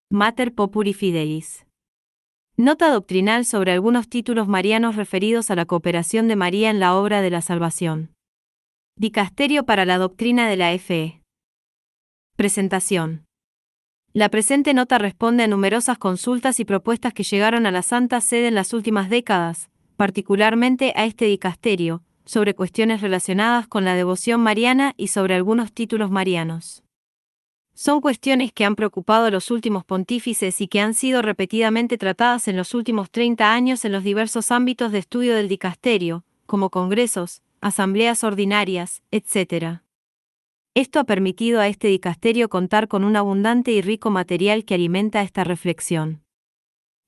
Mater Populi Fidelis. Nota doctrinal sobre algunos títulos marianos referidos a la cooperación de María en la obra de la salvación. Dicasterio para la doctrina de la fe. Presentación. La presente nota responde a numerosas consultas y propuestas que llegaron a la Santa Sede en las últimas décadas, particularmente a este dicasterio, sobre cuestiones relacionadas con la devoción mariana y sobre algunos títulos marianos. Son cuestiones que han preocupado a los últimos pontífices y que han sido repetidamente tratadas en los últimos 30 años en los diversos ámbitos de estudio del dicasterio, como congresos, asambleas ordinarias, etc. Esto ha permitido a este dicasterio contar con un abundante y rico material que alimenta esta reflexión.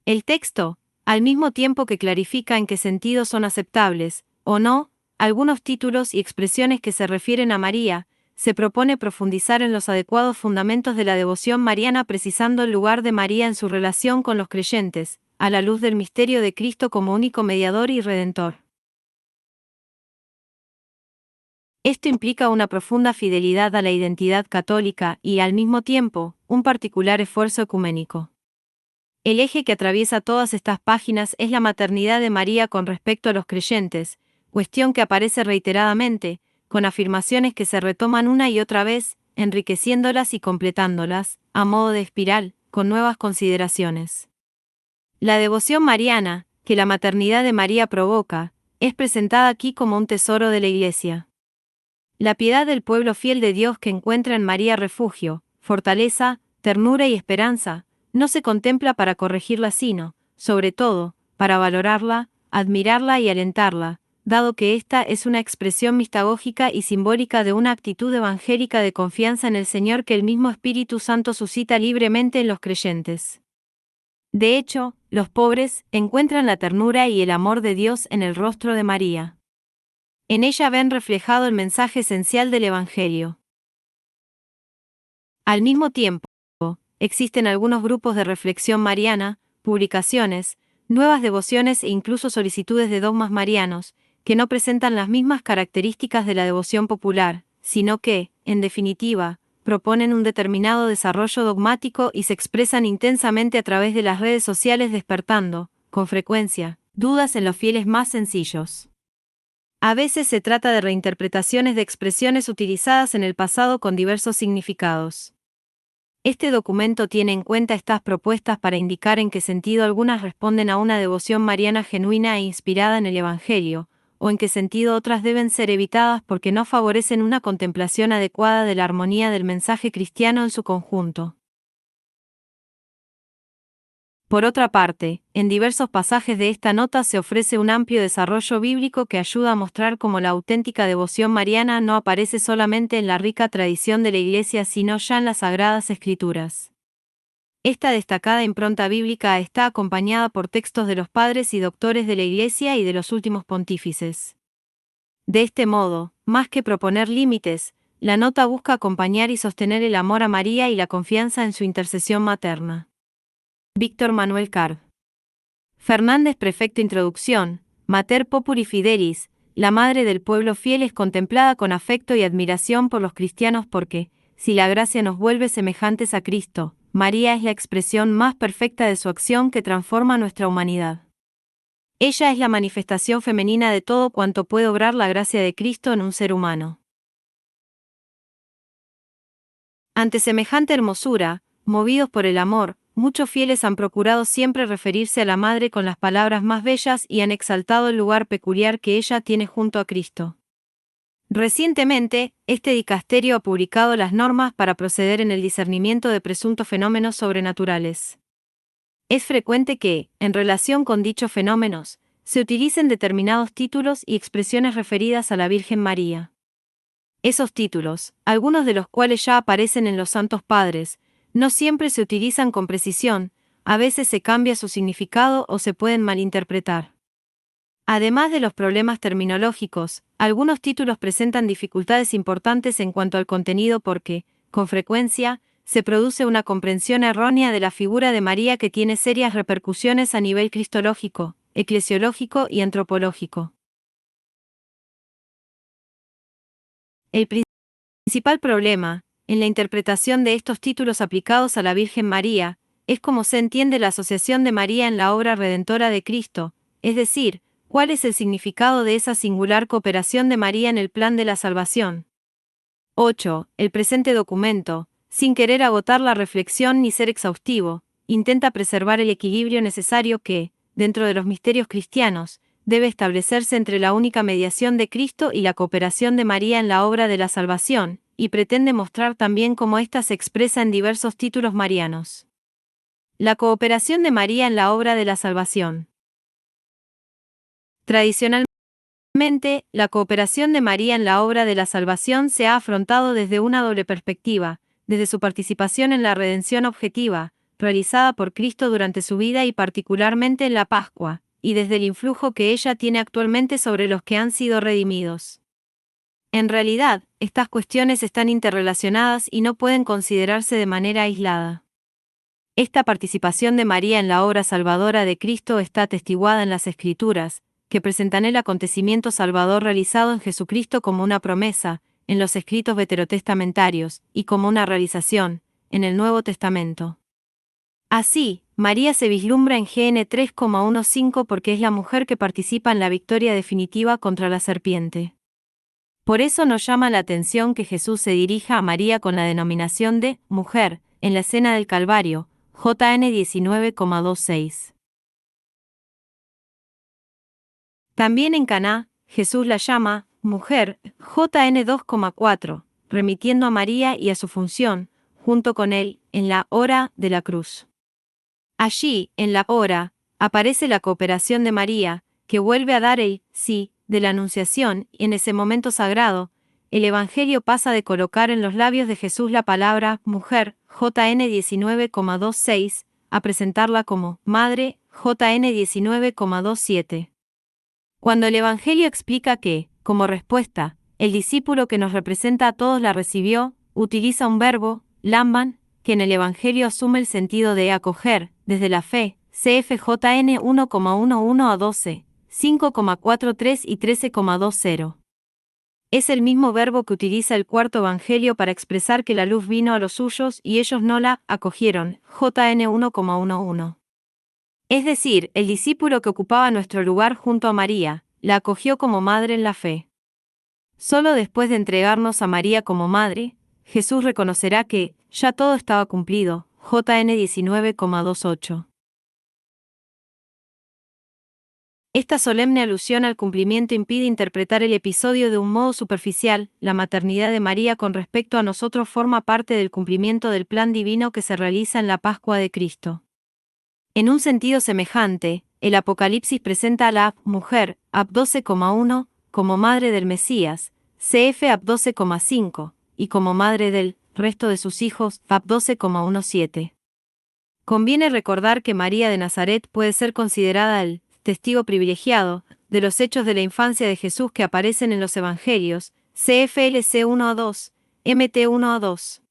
El texto, al mismo tiempo que clarifica en qué sentido son aceptables, o no, algunos títulos y expresiones que se refieren a María, se propone profundizar en los adecuados fundamentos de la devoción mariana precisando el lugar de María en su relación con los creyentes, a la luz del misterio de Cristo como único mediador y redentor. Esto implica una profunda fidelidad a la identidad católica y, al mismo tiempo, un particular esfuerzo ecuménico. El eje que atraviesa todas estas páginas es la maternidad de María con respecto a los creyentes, cuestión que aparece reiteradamente, con afirmaciones que se retoman una y otra vez, enriqueciéndolas y completándolas, a modo de espiral, con nuevas consideraciones. La devoción mariana, que la maternidad de María provoca, es presentada aquí como un tesoro de la Iglesia. La piedad del pueblo fiel de Dios que encuentra en María refugio, fortaleza, ternura y esperanza, no se contempla para corregirla sino, sobre todo, para valorarla, admirarla y alentarla, dado que esta es una expresión mistagógica y simbólica de una actitud evangélica de confianza en el Señor que el mismo Espíritu Santo suscita libremente en los creyentes. De hecho, los pobres encuentran la ternura y el amor de Dios en el rostro de María. En ella ven reflejado el mensaje esencial del Evangelio. Al mismo tiempo, existen algunos grupos de reflexión mariana, publicaciones, nuevas devociones e incluso solicitudes de dogmas marianos, que no presentan las mismas características de la devoción popular, sino que, en definitiva, proponen un determinado desarrollo dogmático y se expresan intensamente a través de las redes sociales despertando, con frecuencia, dudas en los fieles más sencillos. A veces se trata de reinterpretaciones de expresiones utilizadas en el pasado con diversos significados. Este documento tiene en cuenta estas propuestas para indicar en qué sentido algunas responden a una devoción mariana genuina e inspirada en el Evangelio, o en qué sentido otras deben ser evitadas porque no favorecen una contemplación adecuada de la armonía del mensaje cristiano en su conjunto. Por otra parte, en diversos pasajes de esta nota se ofrece un amplio desarrollo bíblico que ayuda a mostrar cómo la auténtica devoción mariana no aparece solamente en la rica tradición de la Iglesia sino ya en las Sagradas Escrituras. Esta destacada impronta bíblica está acompañada por textos de los padres y doctores de la Iglesia y de los últimos pontífices. De este modo, más que proponer límites, la nota busca acompañar y sostener el amor a María y la confianza en su intercesión materna. Víctor Manuel Carv. Fernández. Prefecto. Introducción. Mater Populi Fidelis, la madre del pueblo fiel es contemplada con afecto y admiración por los cristianos porque, si la gracia nos vuelve semejantes a Cristo, María es la expresión más perfecta de su acción que transforma nuestra humanidad. Ella es la manifestación femenina de todo cuanto puede obrar la gracia de Cristo en un ser humano. Ante semejante hermosura, movidos por el amor, muchos fieles han procurado siempre referirse a la Madre con las palabras más bellas y han exaltado el lugar peculiar que ella tiene junto a Cristo. Recientemente, este dicasterio ha publicado las normas para proceder en el discernimiento de presuntos fenómenos sobrenaturales. Es frecuente que, en relación con dichos fenómenos, se utilicen determinados títulos y expresiones referidas a la Virgen María. Esos títulos, algunos de los cuales ya aparecen en los Santos Padres, no siempre se utilizan con precisión, a veces se cambia su significado o se pueden malinterpretar. Además de los problemas terminológicos, algunos títulos presentan dificultades importantes en cuanto al contenido porque, con frecuencia, se produce una comprensión errónea de la figura de María que tiene serias repercusiones a nivel cristológico, eclesiológico y antropológico. El principal problema, en la interpretación de estos títulos aplicados a la Virgen María, es como se entiende la asociación de María en la obra redentora de Cristo, es decir, cuál es el significado de esa singular cooperación de María en el plan de la salvación. 8. El presente documento, sin querer agotar la reflexión ni ser exhaustivo, intenta preservar el equilibrio necesario que, dentro de los misterios cristianos, debe establecerse entre la única mediación de Cristo y la cooperación de María en la obra de la salvación, y pretende mostrar también cómo ésta se expresa en diversos títulos marianos. La cooperación de María en la obra de la salvación. Tradicionalmente, la cooperación de María en la obra de la salvación se ha afrontado desde una doble perspectiva, desde su participación en la redención objetiva, realizada por Cristo durante su vida y particularmente en la Pascua, y desde el influjo que ella tiene actualmente sobre los que han sido redimidos. En realidad, estas cuestiones están interrelacionadas y no pueden considerarse de manera aislada. Esta participación de María en la obra salvadora de Cristo está atestiguada en las Escrituras, que presentan el acontecimiento salvador realizado en Jesucristo como una promesa, en los escritos veterotestamentarios, y como una realización, en el Nuevo Testamento. Así, María se vislumbra en GN 3,15 porque es la mujer que participa en la victoria definitiva contra la serpiente. Por eso nos llama la atención que Jesús se dirija a María con la denominación de mujer, en la escena del Calvario, JN 19,26. También en Caná, Jesús la llama mujer, JN 2,4, remitiendo a María y a su función, junto con él, en la hora de la cruz. Allí, en la hora, aparece la cooperación de María, que vuelve a dar el sí de la Anunciación, y en ese momento sagrado, el Evangelio pasa de colocar en los labios de Jesús la palabra mujer, JN 19,26, a presentarla como madre, JN 19,27. Cuando el Evangelio explica que, como respuesta, el discípulo que nos representa a todos la recibió, utiliza un verbo, lamban, que en el Evangelio asume el sentido de acoger, desde la fe, CFJN 1,11 a 12, 5,43 y 13,20. Es el mismo verbo que utiliza el cuarto Evangelio para expresar que la luz vino a los suyos y ellos no la acogieron, JN 1,11. Es decir, el discípulo que ocupaba nuestro lugar junto a María, la acogió como madre en la fe. Solo después de entregarnos a María como madre, Jesús reconocerá que, ya todo estaba cumplido, JN 19,28. Esta solemne alusión al cumplimiento impide interpretar el episodio de un modo superficial. La maternidad de María con respecto a nosotros forma parte del cumplimiento del plan divino que se realiza en la Pascua de Cristo. En un sentido semejante, el Apocalipsis presenta a la mujer, Ap 12,1, como madre del Mesías, CF Ap 12,5, y como madre del resto de sus hijos, Ap 12,17. Conviene recordar que María de Nazaret puede ser considerada el testigo privilegiado de los hechos de la infancia de Jesús que aparecen en los Evangelios, CFLC 1 a 2, MT 1 a 2.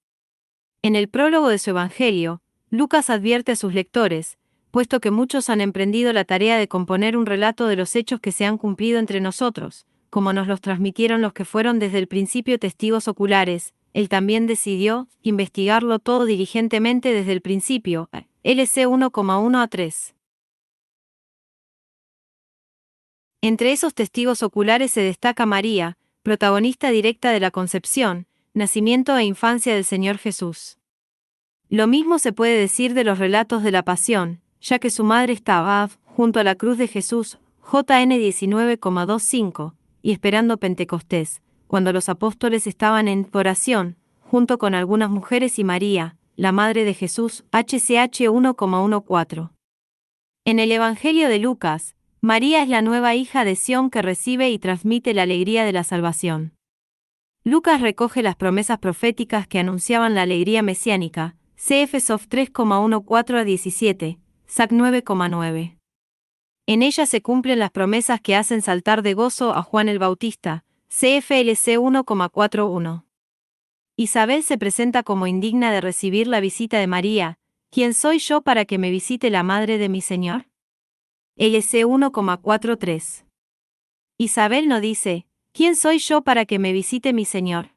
En el prólogo de su Evangelio, Lucas advierte a sus lectores, puesto que muchos han emprendido la tarea de componer un relato de los hechos que se han cumplido entre nosotros, como nos los transmitieron los que fueron desde el principio testigos oculares, él también decidió investigarlo todo diligentemente desde el principio, LC 1,1 a 3. Entre esos testigos oculares se destaca María, protagonista directa de la concepción, nacimiento e infancia del Señor Jesús. Lo mismo se puede decir de los relatos de la Pasión, ya que su madre estaba junto a la cruz de Jesús, JN 19,25, y esperando Pentecostés, cuando los apóstoles estaban en oración, junto con algunas mujeres y María, la madre de Jesús, HCH 1,14. En el Evangelio de Lucas, María es la nueva hija de Sión que recibe y transmite la alegría de la salvación. Lucas recoge las promesas proféticas que anunciaban la alegría mesiánica, CF Sof 3,14 a 17, SAC 9,9. En ella se cumplen las promesas que hacen saltar de gozo a Juan el Bautista, CFLC 1,41. Isabel se presenta como indigna de recibir la visita de María. ¿Quién soy yo para que me visite la madre de mi Señor? LC 1,43. Isabel no dice, ¿quién soy yo para que me visite mi Señor?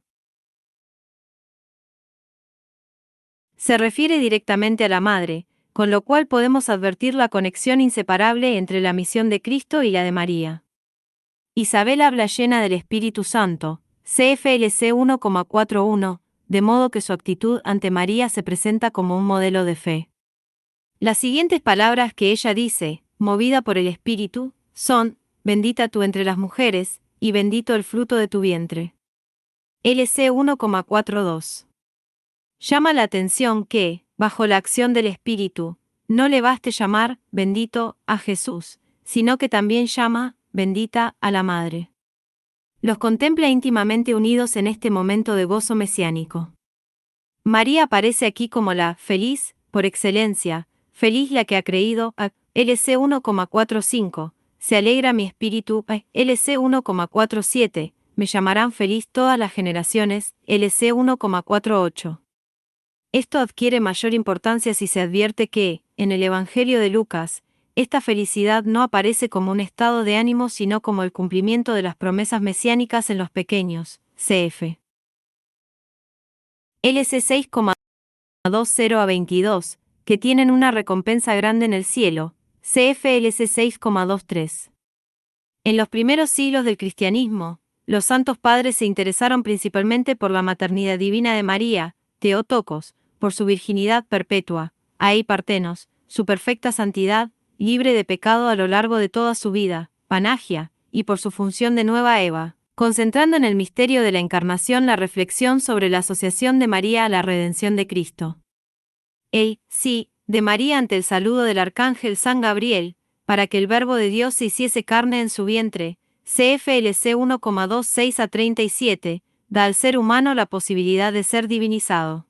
Se refiere directamente a la madre, con lo cual podemos advertir la conexión inseparable entre la misión de Cristo y la de María. Isabel habla llena del Espíritu Santo, CFLC 1,41, de modo que su actitud ante María se presenta como un modelo de fe. Las siguientes palabras que ella dice, movida por el Espíritu, son: bendita tú entre las mujeres, y bendito el fruto de tu vientre. LC 1,42. Llama la atención que, bajo la acción del Espíritu, no le baste llamar bendito a Jesús, sino que también llama bendita a la Madre. Los contempla íntimamente unidos en este momento de gozo mesiánico. María aparece aquí como la feliz, por excelencia, feliz la que ha creído, a LC 1,45, se alegra mi espíritu, a LC 1,47, me llamarán feliz todas las generaciones, LC 1,48. Esto adquiere mayor importancia si se advierte que, en el Evangelio de Lucas, esta felicidad no aparece como un estado de ánimo sino como el cumplimiento de las promesas mesiánicas en los pequeños, cf. LC 6,20 a 22, que tienen una recompensa grande en el cielo, CFLC 6,23. En los primeros siglos del cristianismo, los santos padres se interesaron principalmente por la maternidad divina de María, Theotokos, por su virginidad perpetua, Ai Parthenos, su perfecta santidad, libre de pecado a lo largo de toda su vida, Panagia, y por su función de nueva Eva, concentrando en el misterio de la encarnación la reflexión sobre la asociación de María a la redención de Cristo. Sí, de María ante el saludo del arcángel San Gabriel, para que el Verbo de Dios se hiciese carne en su vientre, CFLC 1,26 a 37, da al ser humano la posibilidad de ser divinizado.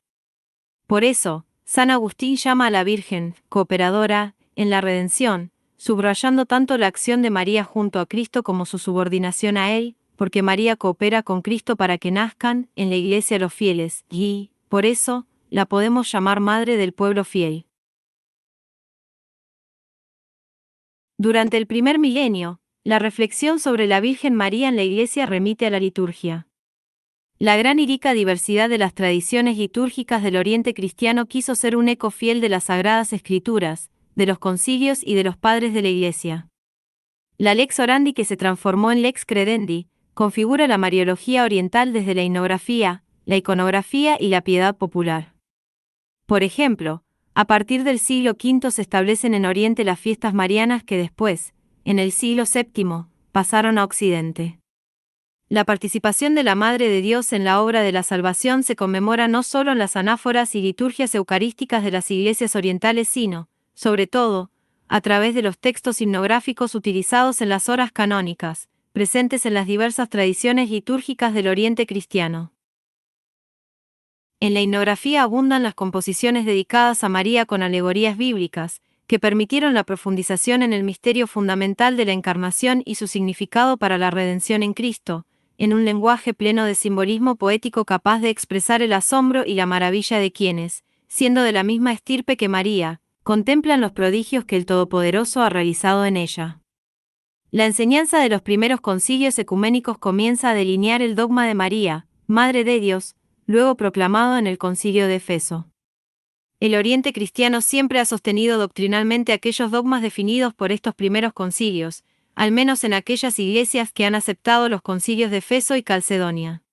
Por eso, San Agustín llama a la Virgen, cooperadora, en la redención, subrayando tanto la acción de María junto a Cristo como su subordinación a Él, porque María coopera con Cristo para que nazcan, en la Iglesia los fieles, y, por eso, la podemos llamar Madre del pueblo fiel. Durante el primer milenio, la reflexión sobre la Virgen María en la Iglesia remite a la liturgia. La gran y rica diversidad de las tradiciones litúrgicas del Oriente cristiano quiso ser un eco fiel de las Sagradas Escrituras, de los concilios y de los padres de la Iglesia. La Lex Orandi, que se transformó en Lex Credendi, configura la Mariología oriental desde la etnografía, la iconografía y la piedad popular. Por ejemplo, a partir del siglo V se establecen en Oriente las fiestas marianas que después, en el siglo VII, pasaron a Occidente. La participación de la Madre de Dios en la obra de la salvación se conmemora no solo en las anáforas y liturgias eucarísticas de las iglesias orientales sino, sobre todo, a través de los textos himnográficos utilizados en las horas canónicas, presentes en las diversas tradiciones litúrgicas del Oriente cristiano. En la himnografía abundan las composiciones dedicadas a María con alegorías bíblicas, que permitieron la profundización en el misterio fundamental de la Encarnación y su significado para la redención en Cristo, en un lenguaje pleno de simbolismo poético capaz de expresar el asombro y la maravilla de quienes, siendo de la misma estirpe que María, contemplan los prodigios que el Todopoderoso ha realizado en ella. La enseñanza de los primeros concilios ecuménicos comienza a delinear el dogma de María, Madre de Dios, luego proclamado en el Concilio de Efeso. El Oriente cristiano siempre ha sostenido doctrinalmente aquellos dogmas definidos por estos primeros concilios, al menos en aquellas iglesias que han aceptado los concilios de Efeso y Calcedonia.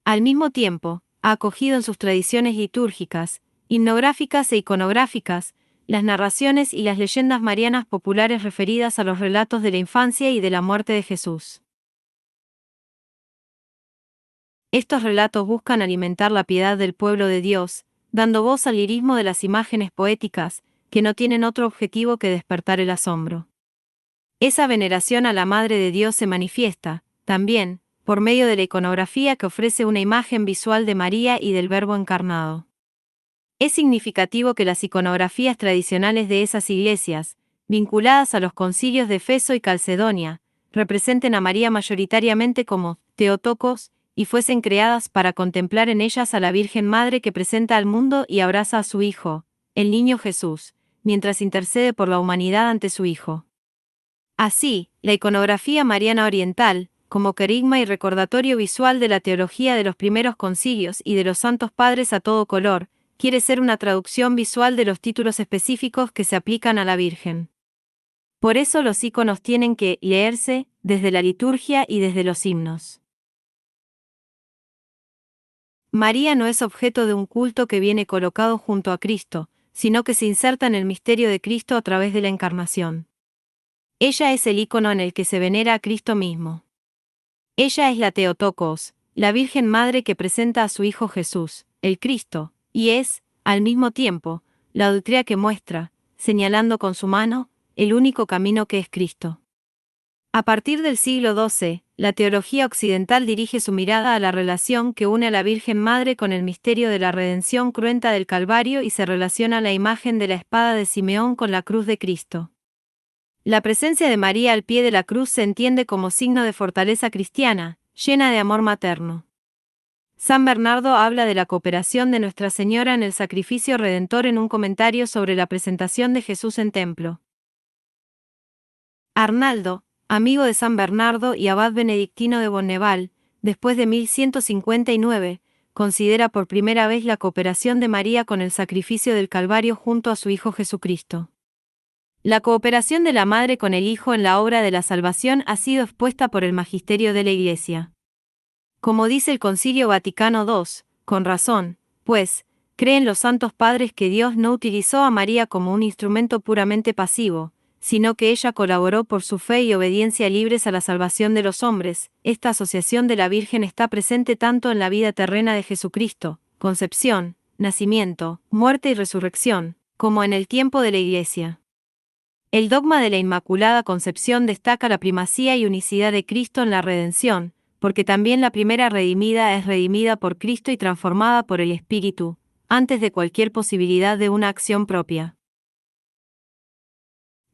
Al mismo tiempo, ha acogido en sus tradiciones litúrgicas, himnográficas e iconográficas, las narraciones y las leyendas marianas populares referidas a los relatos de la infancia y de la muerte de Jesús. Estos relatos buscan alimentar la piedad del pueblo de Dios, dando voz al lirismo de las imágenes poéticas, que no tienen otro objetivo que despertar el asombro. Esa veneración a la Madre de Dios se manifiesta, también, por medio de la iconografía que ofrece una imagen visual de María y del Verbo encarnado. Es significativo que las iconografías tradicionales de esas iglesias, vinculadas a los concilios de Efeso y Calcedonia, representen a María mayoritariamente como Theotokos, y fuesen creadas para contemplar en ellas a la Virgen Madre que presenta al mundo y abraza a su Hijo, el niño Jesús, mientras intercede por la humanidad ante su Hijo. Así, la iconografía mariana oriental, como querigma y recordatorio visual de la teología de los primeros concilios y de los santos padres a todo color, quiere ser una traducción visual de los títulos específicos que se aplican a la Virgen. Por eso los iconos tienen que leerse desde la liturgia y desde los himnos. María no es objeto de un culto que viene colocado junto a Cristo, sino que se inserta en el misterio de Cristo a través de la encarnación. Ella es el icono en el que se venera a Cristo mismo. Ella es la Theotokos, la Virgen Madre que presenta a su Hijo Jesús, el Cristo, y es, al mismo tiempo, la doctrina que muestra, señalando con su mano, el único camino que es Cristo. A partir del siglo XII, la teología occidental dirige su mirada a la relación que une a la Virgen Madre con el misterio de la redención cruenta del Calvario y se relaciona la imagen de la espada de Simeón con la cruz de Cristo. La presencia de María al pie de la cruz se entiende como signo de fortaleza cristiana, llena de amor materno. San Bernardo habla de la cooperación de Nuestra Señora en el sacrificio redentor en un comentario sobre la presentación de Jesús en templo. Arnaldo, amigo de San Bernardo y abad benedictino de Bonneval, después de 1159, considera por primera vez la cooperación de María con el sacrificio del Calvario junto a su Hijo Jesucristo. La cooperación de la Madre con el Hijo en la obra de la salvación ha sido expuesta por el magisterio de la Iglesia. Como dice el Concilio Vaticano II, con razón, pues, creen los santos padres que Dios no utilizó a María como un instrumento puramente pasivo, sino que ella colaboró por su fe y obediencia libres a la salvación de los hombres. Esta asociación de la Virgen está presente tanto en la vida terrena de Jesucristo, concepción, nacimiento, muerte y resurrección, como en el tiempo de la Iglesia. El dogma de la Inmaculada Concepción destaca la primacía y unicidad de Cristo en la redención, porque también la primera redimida es redimida por Cristo y transformada por el Espíritu, antes de cualquier posibilidad de una acción propia.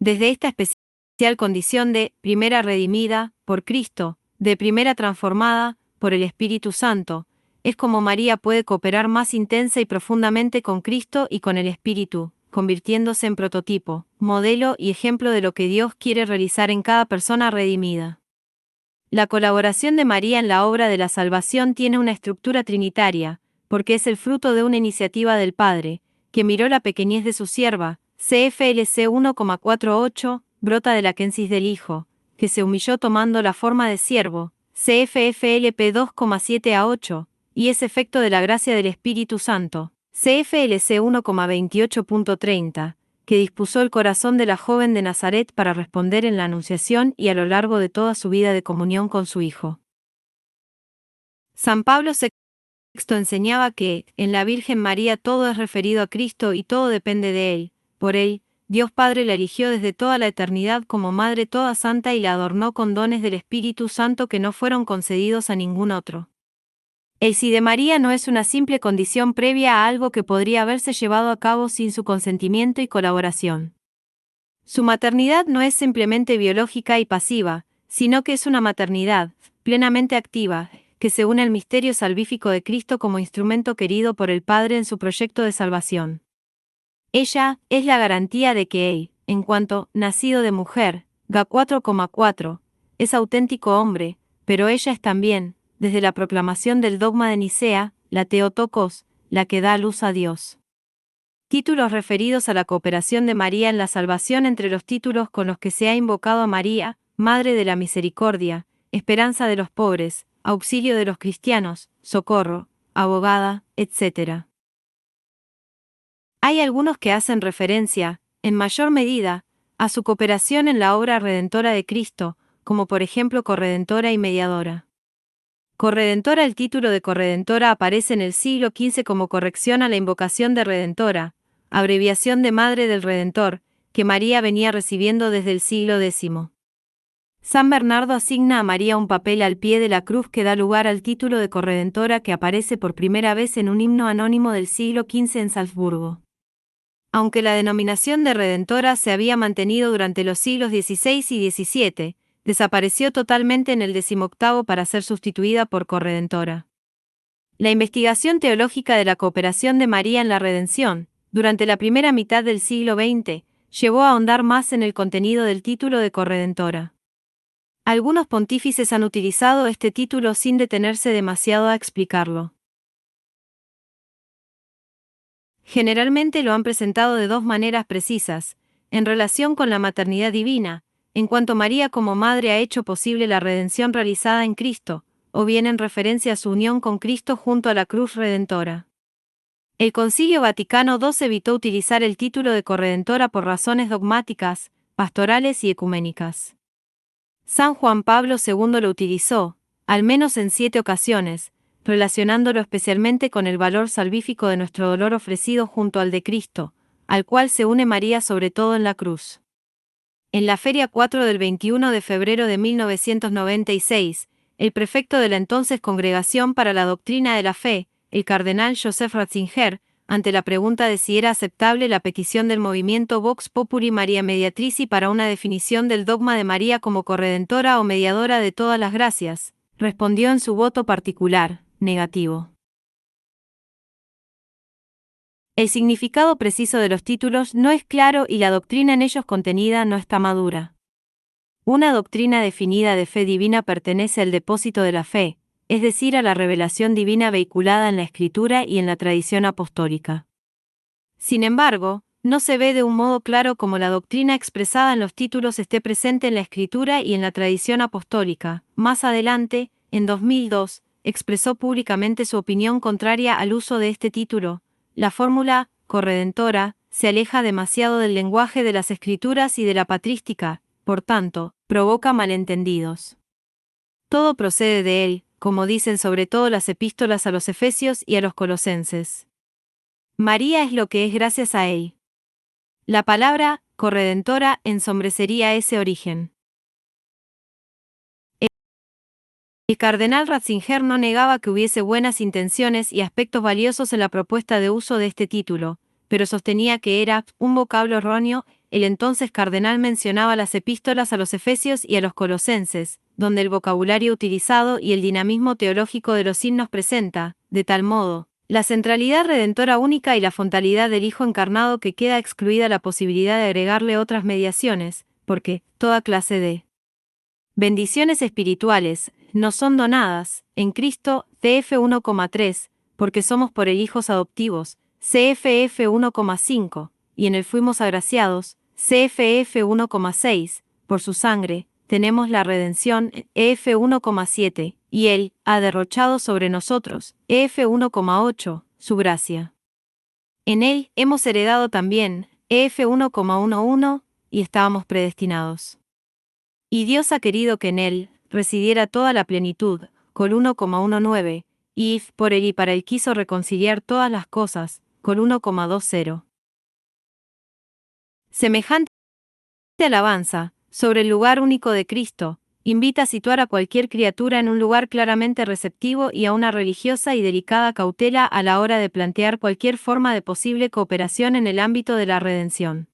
Desde esta especial condición de primera redimida por Cristo, de primera transformada por el Espíritu Santo, es como María puede cooperar más intensa y profundamente con Cristo y con el Espíritu, convirtiéndose en prototipo, modelo y ejemplo de lo que Dios quiere realizar en cada persona redimida. La colaboración de María en la obra de la salvación tiene una estructura trinitaria, porque es el fruto de una iniciativa del Padre, que miró la pequeñez de su sierva, CFLC 1,48, brota de la kensis del Hijo, que se humilló tomando la forma de siervo, CFFLP 2,7 a 8, y es efecto de la gracia del Espíritu Santo, CFLC 1,28.30, que dispuso el corazón de la joven de Nazaret para responder en la Anunciación y a lo largo de toda su vida de comunión con su Hijo. San Pablo VI enseñaba que, en la Virgen María todo es referido a Cristo y todo depende de Él. Por Él, Dios Padre la eligió desde toda la eternidad como Madre toda santa y la adornó con dones del Espíritu Santo que no fueron concedidos a ningún otro. El sí de María no es una simple condición previa a algo que podría haberse llevado a cabo sin su consentimiento y colaboración. Su maternidad no es simplemente biológica y pasiva, sino que es una maternidad, plenamente activa, que se une al misterio salvífico de Cristo como instrumento querido por el Padre en su proyecto de salvación. Ella es la garantía de que Él, en cuanto nacido de mujer, Ga 4,4, es auténtico hombre, pero ella es también, desde la proclamación del dogma de Nicea, la Theotokos, la que da luz a Dios. Títulos referidos a la cooperación de María en la salvación. Entre los títulos con los que se ha invocado a María: Madre de la Misericordia, Esperanza de los pobres, Auxilio de los cristianos, Socorro, Abogada, etc. Hay algunos que hacen referencia, en mayor medida, a su cooperación en la obra redentora de Cristo, como por ejemplo corredentora y mediadora. Corredentora. El título de corredentora aparece en el siglo XV como corrección a la invocación de redentora, abreviación de Madre del Redentor, que María venía recibiendo desde el siglo X. San Bernardo asigna a María un papel al pie de la cruz que da lugar al título de corredentora que aparece por primera vez en un himno anónimo del siglo XV en Salzburgo. Aunque la denominación de redentora se había mantenido durante los siglos XVI y XVII, desapareció totalmente en el XVIII para ser sustituida por corredentora. La investigación teológica de la cooperación de María en la redención, durante la primera mitad del siglo XX, llevó a ahondar más en el contenido del título de corredentora. Algunos pontífices han utilizado este título sin detenerse demasiado a explicarlo. Generalmente lo han presentado de dos maneras precisas, en relación con la maternidad divina, en cuanto María como madre ha hecho posible la redención realizada en Cristo, o bien en referencia a su unión con Cristo junto a la cruz redentora. El Concilio Vaticano II evitó utilizar el título de corredentora por razones dogmáticas, pastorales y ecuménicas. San Juan Pablo II lo utilizó, al menos en 7 ocasiones, relacionándolo especialmente con el valor salvífico de nuestro dolor ofrecido junto al de Cristo, al cual se une María sobre todo en la cruz. En la Feria 4 del 21 de febrero de 1996, el prefecto de la entonces Congregación para la Doctrina de la Fe, el cardenal Joseph Ratzinger, ante la pregunta de si era aceptable la petición del movimiento Vox Populi Maria Mediatrici para una definición del dogma de María como corredentora o mediadora de todas las gracias, respondió en su voto particular, negativo. El significado preciso de los títulos no es claro y la doctrina en ellos contenida no está madura. Una doctrina definida de fe divina pertenece al depósito de la fe, es decir, a la revelación divina vehiculada en la Escritura y en la tradición apostólica. Sin embargo, no se ve de un modo claro cómo la doctrina expresada en los títulos esté presente en la Escritura y en la tradición apostólica. Más adelante, en 2002, expresó públicamente su opinión contraria al uso de este título. La fórmula corredentora se aleja demasiado del lenguaje de las Escrituras y de la patrística, por tanto, provoca malentendidos. Todo procede de él, como dicen sobre todo las epístolas a los Efesios y a los Colosenses. María es lo que es gracias a él. La palabra corredentora ensombrecería ese origen. El cardenal Ratzinger no negaba que hubiese buenas intenciones y aspectos valiosos en la propuesta de uso de este título, pero sostenía que era un vocablo erróneo. El entonces cardenal mencionaba las epístolas a los Efesios y a los Colosenses, donde el vocabulario utilizado y el dinamismo teológico de los signos presenta, de tal modo, la centralidad redentora única y la fontalidad del Hijo encarnado que queda excluida la posibilidad de agregarle otras mediaciones, porque toda clase de bendiciones espirituales nos son donadas, en Cristo, CF 1,3, porque somos por él hijos adoptivos, CFF 1,5, y en él fuimos agraciados, CFF 1,6, por su sangre, tenemos la redención, EF 1,7, y él ha derrochado sobre nosotros, EF 1,8, su gracia. En él hemos heredado también, EF 1,11, y estábamos predestinados. Y Dios ha querido que en él residiera toda la plenitud, col 1,19, y por él y para él quiso reconciliar todas las cosas, col 1,20. Semejante alabanza, sobre el lugar único de Cristo, invita a situar a cualquier criatura en un lugar claramente receptivo y a una religiosa y delicada cautela a la hora de plantear cualquier forma de posible cooperación en el ámbito de la redención.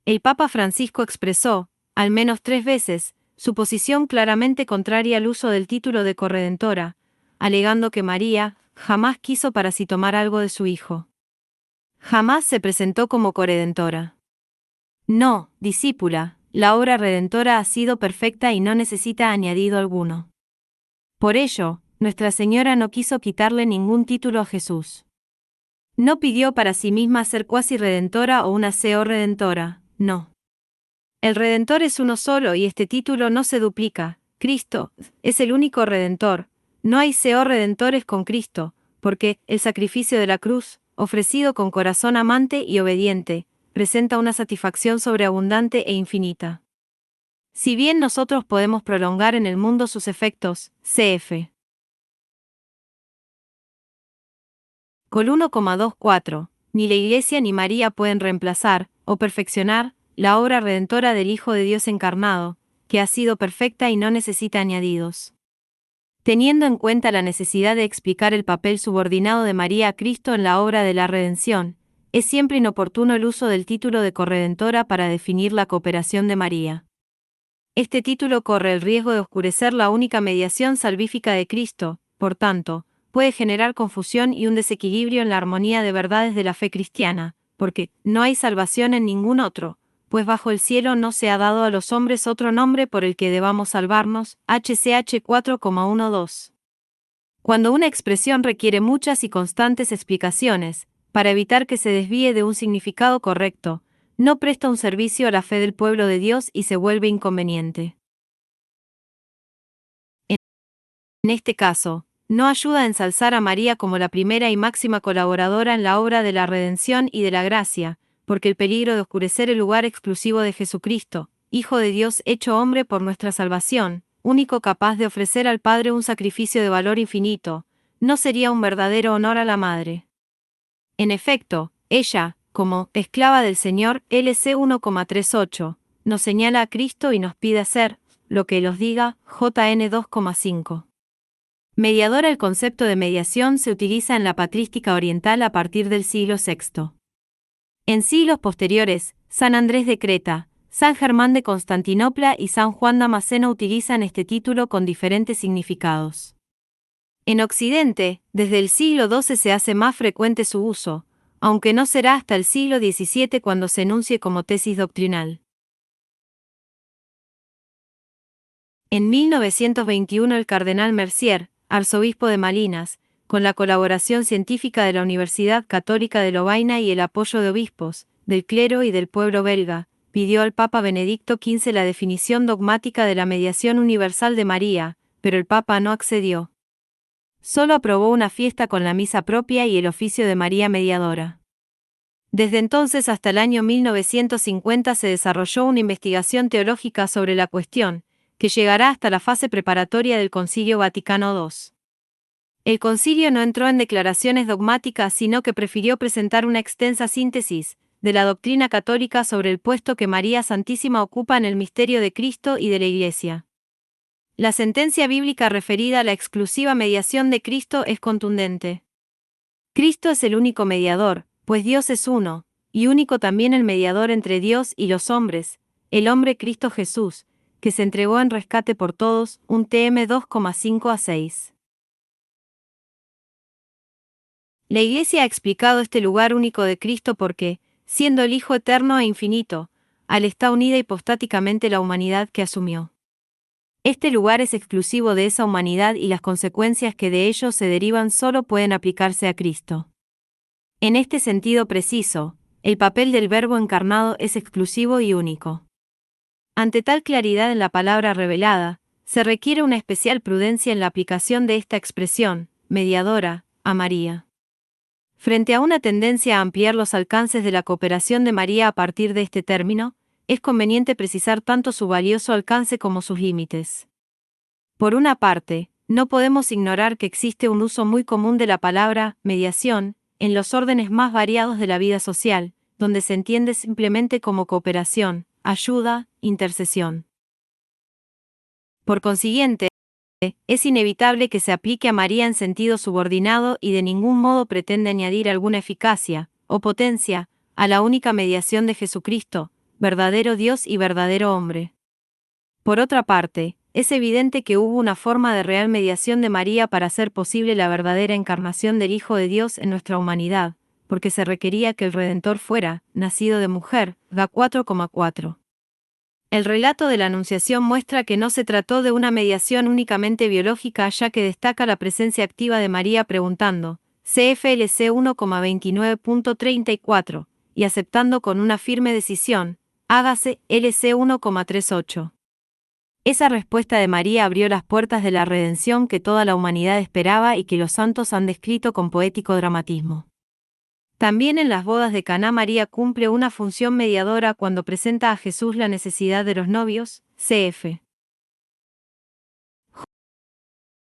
El Papa Francisco expresó, al menos 3 veces, su posición claramente contraria al uso del título de corredentora, alegando que María jamás quiso para sí tomar algo de su hijo. Jamás se presentó como corredentora. No, discípula, la obra redentora ha sido perfecta y no necesita añadido alguno. Por ello, Nuestra Señora no quiso quitarle ningún título a Jesús. No pidió para sí misma ser cuasi redentora o una CO redentora, no. El Redentor es uno solo y este título no se duplica. Cristo es el único Redentor. No hay CO redentores con Cristo, porque el sacrificio de la cruz, ofrecido con corazón amante y obediente, presenta una satisfacción sobreabundante e infinita. Si bien nosotros podemos prolongar en el mundo sus efectos, cf. Col 1,24, ni la Iglesia ni María pueden reemplazar, o perfeccionar, la obra redentora del Hijo de Dios encarnado, que ha sido perfecta y no necesita añadidos. Teniendo en cuenta la necesidad de explicar el papel subordinado de María a Cristo en la obra de la redención, es siempre inoportuno el uso del título de corredentora para definir la cooperación de María. Este título corre el riesgo de oscurecer la única mediación salvífica de Cristo, por tanto, puede generar confusión y un desequilibrio en la armonía de verdades de la fe cristiana, porque no hay salvación en ningún otro, pues bajo el cielo no se ha dado a los hombres otro nombre por el que debamos salvarnos, HCH 4,12. Cuando una expresión requiere muchas y constantes explicaciones, para evitar que se desvíe de un significado correcto, no presta un servicio a la fe del pueblo de Dios y se vuelve inconveniente. En este caso, no ayuda a ensalzar a María como la primera y máxima colaboradora en la obra de la redención y de la gracia, porque el peligro de oscurecer el lugar exclusivo de Jesucristo, Hijo de Dios hecho hombre por nuestra salvación, único capaz de ofrecer al Padre un sacrificio de valor infinito, no sería un verdadero honor a la Madre. En efecto, ella, como esclava del Señor, LC 1,38, nos señala a Cristo y nos pide hacer lo que Él os diga, JN 2,5. Mediadora. El concepto de mediación se utiliza en la patrística oriental a partir del siglo VI. En siglos posteriores, San Andrés de Creta, San Germán de Constantinopla y San Juan Damasceno utilizan este título con diferentes significados. En Occidente, desde el siglo XII se hace más frecuente su uso, aunque no será hasta el siglo XVII cuando se enuncie como tesis doctrinal. En 1921 el cardenal Mercier, arzobispo de Malinas, con la colaboración científica de la Universidad Católica de Lovaina y el apoyo de obispos, del clero y del pueblo belga, pidió al Papa Benedicto XV la definición dogmática de la mediación universal de María, pero el Papa no accedió. Solo aprobó una fiesta con la misa propia y el oficio de María Mediadora. Desde entonces hasta el año 1950 se desarrolló una investigación teológica sobre la cuestión, que llegará hasta la fase preparatoria del Concilio Vaticano II. El concilio no entró en declaraciones dogmáticas, sino que prefirió presentar una extensa síntesis de la doctrina católica sobre el puesto que María Santísima ocupa en el misterio de Cristo y de la Iglesia. La sentencia bíblica referida a la exclusiva mediación de Cristo es contundente. Cristo es el único mediador, pues Dios es uno, y único también el mediador entre Dios y los hombres, el hombre Cristo Jesús, que se entregó en rescate por todos, un TM 2,5-6. La Iglesia ha explicado este lugar único de Cristo porque, siendo el Hijo eterno e infinito, al está unida hipostáticamente la humanidad que asumió. Este lugar es exclusivo de esa humanidad y las consecuencias que de ello se derivan solo pueden aplicarse a Cristo. En este sentido preciso, el papel del Verbo encarnado es exclusivo y único. Ante tal claridad en la palabra revelada, se requiere una especial prudencia en la aplicación de esta expresión, mediadora, a María. Frente a una tendencia a ampliar los alcances de la cooperación de María a partir de este término, es conveniente precisar tanto su valioso alcance como sus límites. Por una parte, no podemos ignorar que existe un uso muy común de la palabra mediación en los órdenes más variados de la vida social, donde se entiende simplemente como cooperación, ayuda, intercesión. Por consiguiente, es inevitable que se aplique a María en sentido subordinado y de ningún modo pretende añadir alguna eficacia o potencia a la única mediación de Jesucristo, verdadero Dios y verdadero hombre. Por otra parte, es evidente que hubo una forma de real mediación de María para hacer posible la verdadera encarnación del Hijo de Dios en nuestra humanidad, porque se requería que el Redentor fuera nacido de mujer, Ga 4,4. El relato de la Anunciación muestra que no se trató de una mediación únicamente biológica, ya que destaca la presencia activa de María preguntando, CFLC 1,29.34, y aceptando con una firme decisión, hágase, LC 1,38. Esa respuesta de María abrió las puertas de la redención que toda la humanidad esperaba y que los santos han descrito con poético dramatismo. También en las bodas de Caná María cumple una función mediadora cuando presenta a Jesús la necesidad de los novios, cf.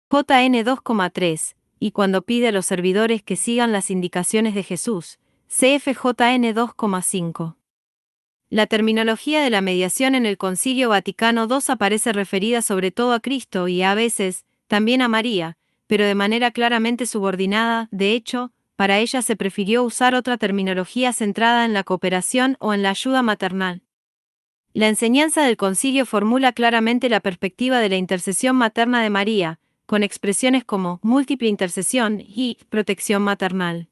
JN 2,3, y cuando pide a los servidores que sigan las indicaciones de Jesús, CFJN 2,5. La terminología de la mediación en el Concilio Vaticano II aparece referida sobre todo a Cristo y a veces, también a María, pero de manera claramente subordinada. De hecho, para ella se prefirió usar otra terminología centrada en la cooperación o en la ayuda maternal. La enseñanza del concilio formula claramente la perspectiva de la intercesión materna de María, con expresiones como múltiple intercesión y protección maternal.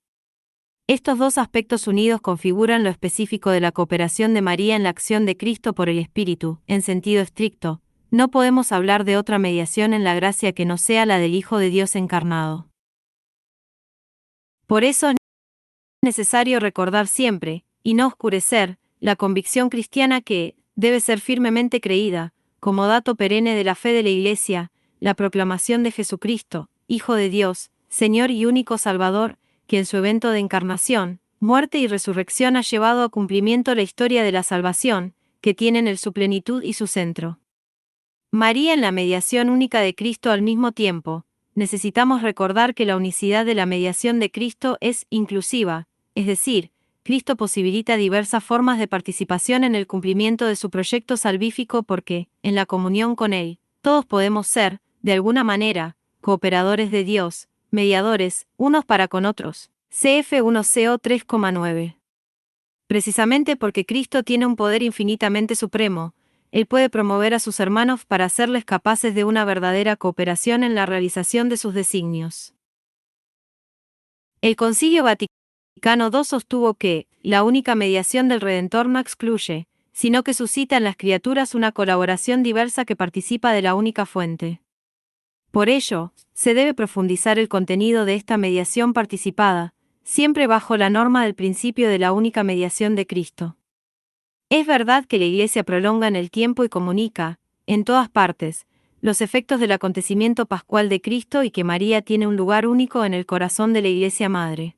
Estos dos aspectos unidos configuran lo específico de la cooperación de María en la acción de Cristo por el Espíritu. En sentido estricto, no podemos hablar de otra mediación en la gracia que no sea la del Hijo de Dios encarnado. Por eso, necesario recordar siempre, y no oscurecer, la convicción cristiana que debe ser firmemente creída, como dato perenne de la fe de la Iglesia, la proclamación de Jesucristo, Hijo de Dios, Señor y único Salvador, que en su evento de encarnación, muerte y resurrección ha llevado a cumplimiento la historia de la salvación, que tienen en su plenitud y su centro. María en la mediación única de Cristo al mismo tiempo. Necesitamos recordar que la unicidad de la mediación de Cristo es inclusiva, es decir, Cristo posibilita diversas formas de participación en el cumplimiento de su proyecto salvífico porque, en la comunión con Él, todos podemos ser, de alguna manera, cooperadores de Dios, mediadores, unos para con otros. Cf 1 CO 3,9. Precisamente porque Cristo tiene un poder infinitamente supremo, Él puede promover a sus hermanos para hacerles capaces de una verdadera cooperación en la realización de sus designios. El Concilio Vaticano II sostuvo que la única mediación del Redentor no excluye, sino que suscita en las criaturas una colaboración diversa que participa de la única fuente. Por ello, se debe profundizar el contenido de esta mediación participada, siempre bajo la norma del principio de la única mediación de Cristo. Es verdad que la Iglesia prolonga en el tiempo y comunica, en todas partes, los efectos del acontecimiento pascual de Cristo y que María tiene un lugar único en el corazón de la Iglesia Madre.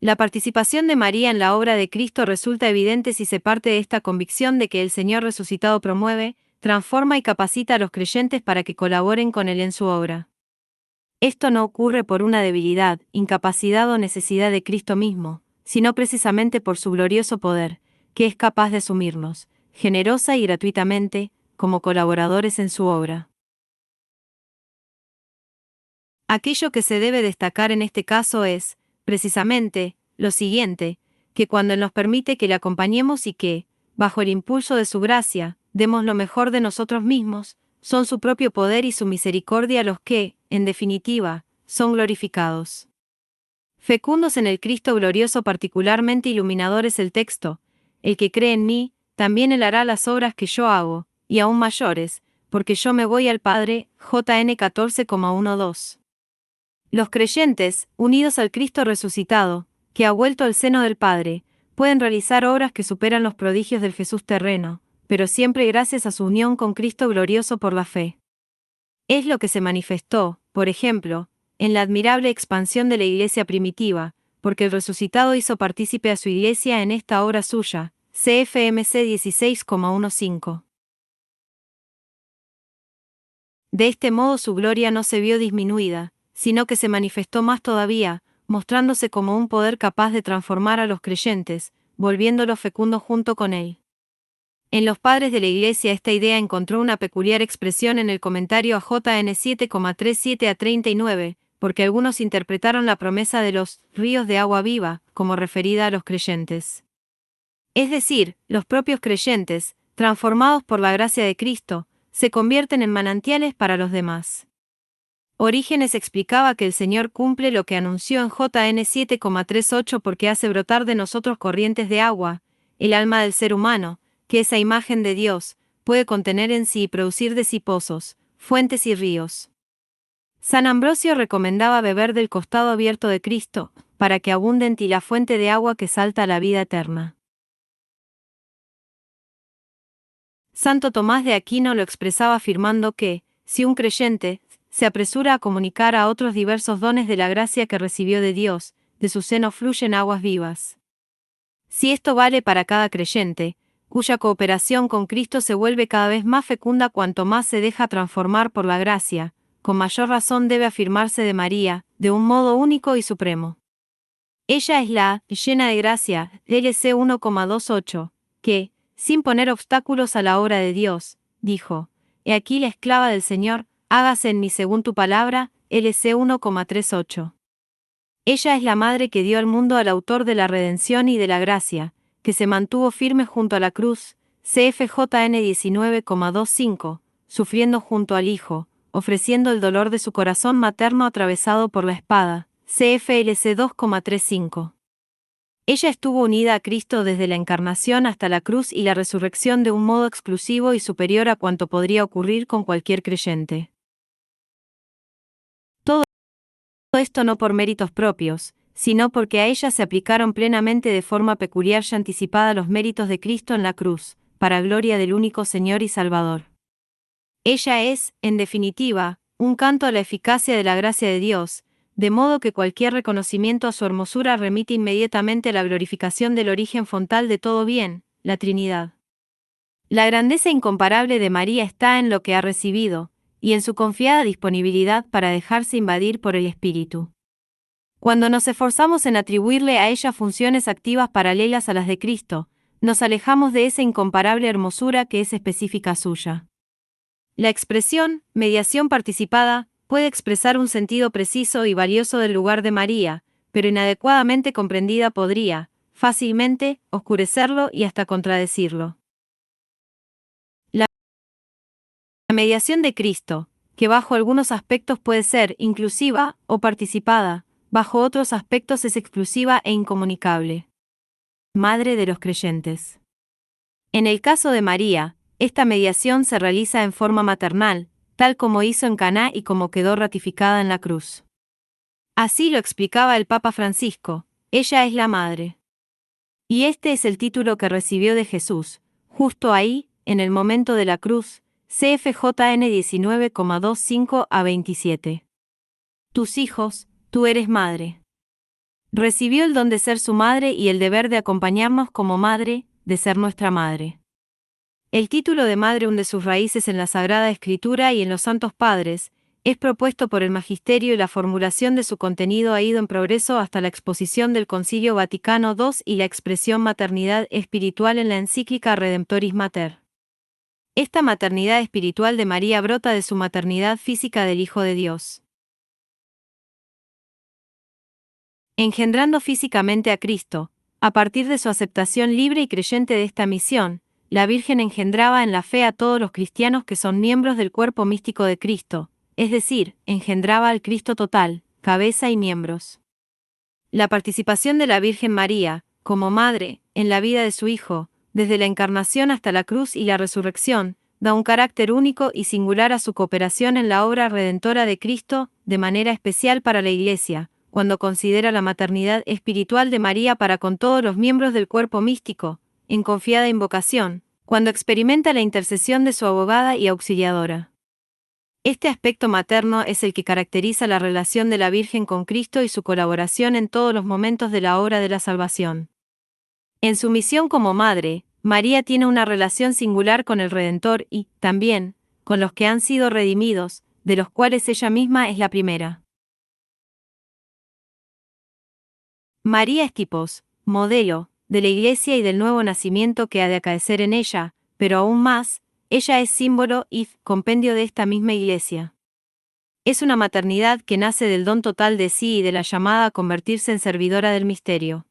La participación de María en la obra de Cristo resulta evidente si se parte de esta convicción de que el Señor resucitado promueve, transforma y capacita a los creyentes para que colaboren con Él en su obra. Esto no ocurre por una debilidad, incapacidad o necesidad de Cristo mismo, sino precisamente por su glorioso poder, que es capaz de asumirnos, generosa y gratuitamente, como colaboradores en su obra. Aquello que se debe destacar en este caso es, precisamente, lo siguiente, que cuando Él nos permite que le acompañemos y que, bajo el impulso de su gracia, demos lo mejor de nosotros mismos, son su propio poder y su misericordia los que, en definitiva, son glorificados. Fecundos en el Cristo glorioso, particularmente iluminador es el texto: el que cree en mí, también Él hará las obras que yo hago, y aún mayores, porque yo me voy al Padre. JN 14,12. Los creyentes, unidos al Cristo resucitado, que ha vuelto al seno del Padre, pueden realizar obras que superan los prodigios del Jesús terreno, pero siempre gracias a su unión con Cristo glorioso por la fe. Es lo que se manifestó, por ejemplo, en la admirable expansión de la Iglesia primitiva, porque el resucitado hizo partícipe a su Iglesia en esta obra suya. CFMC 16,15. De este modo su gloria no se vio disminuida, sino que se manifestó más todavía, mostrándose como un poder capaz de transformar a los creyentes, volviéndolos fecundos junto con Él. En los padres de la Iglesia esta idea encontró una peculiar expresión en el comentario a JN 7,37 a 39, porque algunos interpretaron la promesa de los ríos de agua viva como referida a los creyentes. Es decir, los propios creyentes, transformados por la gracia de Cristo, se convierten en manantiales para los demás. Orígenes explicaba que el Señor cumple lo que anunció en JN 7,38 porque hace brotar de nosotros corrientes de agua, el alma del ser humano, que esa imagen de Dios, puede contener en sí y producir de sí pozos, fuentes y ríos. San Ambrosio recomendaba beber del costado abierto de Cristo, para que abunde en ti la fuente de agua que salta a la vida eterna. Santo Tomás de Aquino lo expresaba afirmando que, si un creyente se apresura a comunicar a otros diversos dones de la gracia que recibió de Dios, de su seno fluyen aguas vivas. Si esto vale para cada creyente, cuya cooperación con Cristo se vuelve cada vez más fecunda cuanto más se deja transformar por la gracia, con mayor razón debe afirmarse de María, de un modo único y supremo. Ella es la llena de gracia, LC 1,28, que, sin poner obstáculos a la obra de Dios, dijo: He aquí la esclava del Señor, hágase en mí según tu palabra. LC 1,38. Ella es la madre que dio al mundo al autor de la redención y de la gracia, que se mantuvo firme junto a la cruz. CFJN 19,25, sufriendo junto al Hijo, ofreciendo el dolor de su corazón materno atravesado por la espada. CFLC 2,35. Ella estuvo unida a Cristo desde la encarnación hasta la cruz y la resurrección de un modo exclusivo y superior a cuanto podría ocurrir con cualquier creyente. Todo esto no por méritos propios, sino porque a ella se aplicaron plenamente de forma peculiar y anticipada los méritos de Cristo en la cruz, para gloria del único Señor y Salvador. Ella es, en definitiva, un canto a la eficacia de la gracia de Dios, de modo que cualquier reconocimiento a su hermosura remite inmediatamente a la glorificación del origen fontal de todo bien, la Trinidad. La grandeza incomparable de María está en lo que ha recibido, y en su confiada disponibilidad para dejarse invadir por el Espíritu. Cuando nos esforzamos en atribuirle a ella funciones activas paralelas a las de Cristo, nos alejamos de esa incomparable hermosura que es específica suya. La expresión, mediación participada, puede expresar un sentido preciso y valioso del lugar de María, pero inadecuadamente comprendida podría, fácilmente, oscurecerlo y hasta contradecirlo. La mediación de Cristo, que bajo algunos aspectos puede ser inclusiva o participada, bajo otros aspectos es exclusiva e incomunicable. Madre de los creyentes. En el caso de María, esta mediación se realiza en forma maternal, tal como hizo en Caná y como quedó ratificada en la cruz. Así lo explicaba el Papa Francisco: ella es la Madre. Y este es el título que recibió de Jesús, justo ahí, en el momento de la cruz, CFJN 19,25 a 27. Tus hijos, tú eres madre. Recibió el don de ser su madre y el deber de acompañarnos como madre, de ser nuestra madre. El título de madre hunde sus raíces en la Sagrada Escritura y en los Santos Padres, es propuesto por el Magisterio y la formulación de su contenido ha ido en progreso hasta la exposición del Concilio Vaticano II y la expresión maternidad espiritual en la encíclica Redemptoris Mater. Esta maternidad espiritual de María brota de su maternidad física del Hijo de Dios. Engendrando físicamente a Cristo, a partir de su aceptación libre y creyente de esta misión, la Virgen engendraba en la fe a todos los cristianos que son miembros del cuerpo místico de Cristo, es decir, engendraba al Cristo total, cabeza y miembros. La participación de la Virgen María, como madre, en la vida de su Hijo, desde la encarnación hasta la cruz y la resurrección, da un carácter único y singular a su cooperación en la obra redentora de Cristo, de manera especial para la Iglesia, cuando considera la maternidad espiritual de María para con todos los miembros del cuerpo místico, en confiada invocación, cuando experimenta la intercesión de su abogada y auxiliadora. Este aspecto materno es el que caracteriza la relación de la Virgen con Cristo y su colaboración en todos los momentos de la obra de la salvación. En su misión como madre, María tiene una relación singular con el Redentor y, también, con los que han sido redimidos, de los cuales ella misma es la primera. María es tipos, modelo, de la Iglesia y del nuevo nacimiento que ha de acaecer en ella, pero aún más, ella es símbolo y compendio de esta misma Iglesia. Es una maternidad que nace del don total de sí y de la llamada a convertirse en servidora del misterio.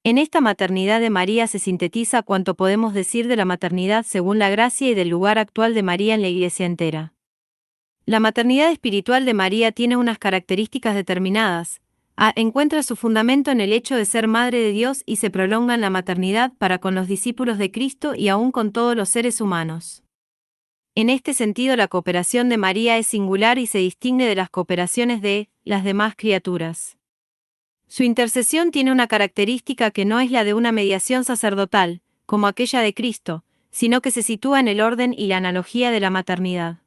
En esta maternidad de María se sintetiza cuanto podemos decir de la maternidad según la gracia y del lugar actual de María en la Iglesia entera. La maternidad espiritual de María tiene unas características determinadas. Encuentra su fundamento en el hecho de ser Madre de Dios y se prolonga en la maternidad para con los discípulos de Cristo y aún con todos los seres humanos. En este sentido, la cooperación de María es singular y se distingue de las cooperaciones de las demás criaturas. Su intercesión tiene una característica que no es la de una mediación sacerdotal, como aquella de Cristo, sino que se sitúa en el orden y la analogía de la maternidad.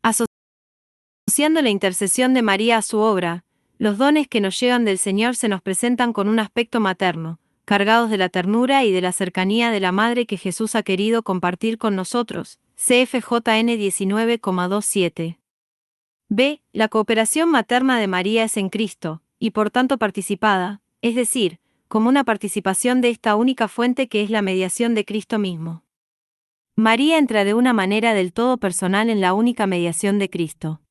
Asociando la intercesión de María a su obra, los dones que nos llegan del Señor se nos presentan con un aspecto materno, cargados de la ternura y de la cercanía de la Madre que Jesús ha querido compartir con nosotros. CFJN 19,27. B. La cooperación materna de María es en Cristo, y por tanto participada, es decir, como una participación de esta única fuente que es la mediación de Cristo mismo. María entra de una manera del todo personal en la única mediación de Cristo.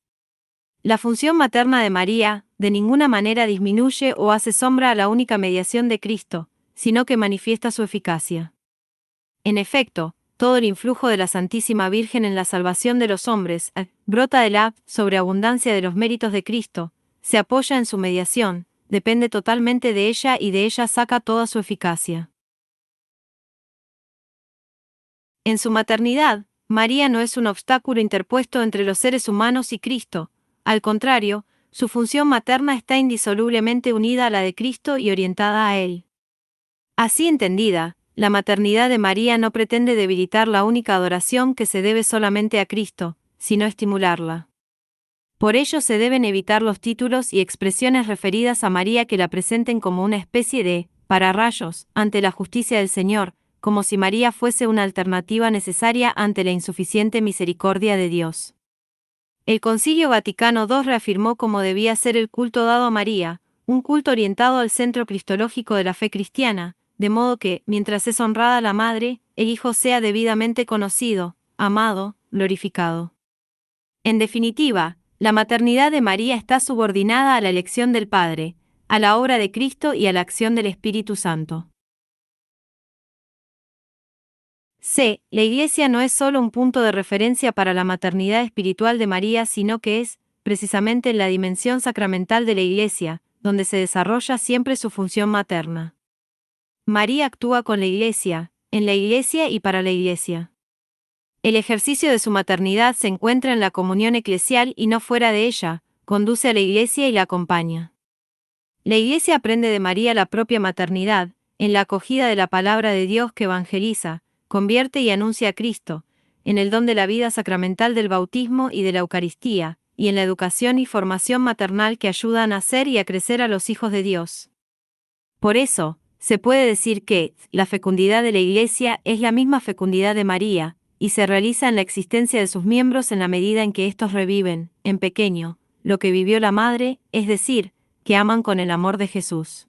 La función materna de María, de ninguna manera disminuye o hace sombra a la única mediación de Cristo, sino que manifiesta su eficacia. En efecto, todo el influjo de la Santísima Virgen en la salvación de los hombres, brota de la sobreabundancia de los méritos de Cristo, se apoya en su mediación, depende totalmente de ella y de ella saca toda su eficacia. En su maternidad, María no es un obstáculo interpuesto entre los seres humanos y Cristo, al contrario, su función materna está indisolublemente unida a la de Cristo y orientada a Él. Así entendida, la maternidad de María no pretende debilitar la única adoración que se debe solamente a Cristo, sino estimularla. Por ello se deben evitar los títulos y expresiones referidas a María que la presenten como una especie de pararrayos ante la justicia del Señor, como si María fuese una alternativa necesaria ante la insuficiente misericordia de Dios. El Concilio Vaticano II reafirmó cómo debía ser el culto dado a María, un culto orientado al centro cristológico de la fe cristiana, de modo que, mientras es honrada la Madre, el Hijo sea debidamente conocido, amado, glorificado. En definitiva, la maternidad de María está subordinada a la elección del Padre, a la obra de Cristo y a la acción del Espíritu Santo. C. La Iglesia no es solo un punto de referencia para la maternidad espiritual de María, sino que es, precisamente en la dimensión sacramental de la Iglesia, donde se desarrolla siempre su función materna. María actúa con la Iglesia, en la Iglesia y para la Iglesia. El ejercicio de su maternidad se encuentra en la comunión eclesial y no fuera de ella, conduce a la Iglesia y la acompaña. La Iglesia aprende de María la propia maternidad, en la acogida de la palabra de Dios que evangeliza, convierte y anuncia a Cristo, en el don de la vida sacramental del bautismo y de la Eucaristía, y en la educación y formación maternal que ayuda a nacer y a crecer a los hijos de Dios. Por eso, se puede decir que la fecundidad de la Iglesia es la misma fecundidad de María, y se realiza en la existencia de sus miembros en la medida en que éstos reviven, en pequeño, lo que vivió la Madre, es decir, que aman con el amor de Jesús.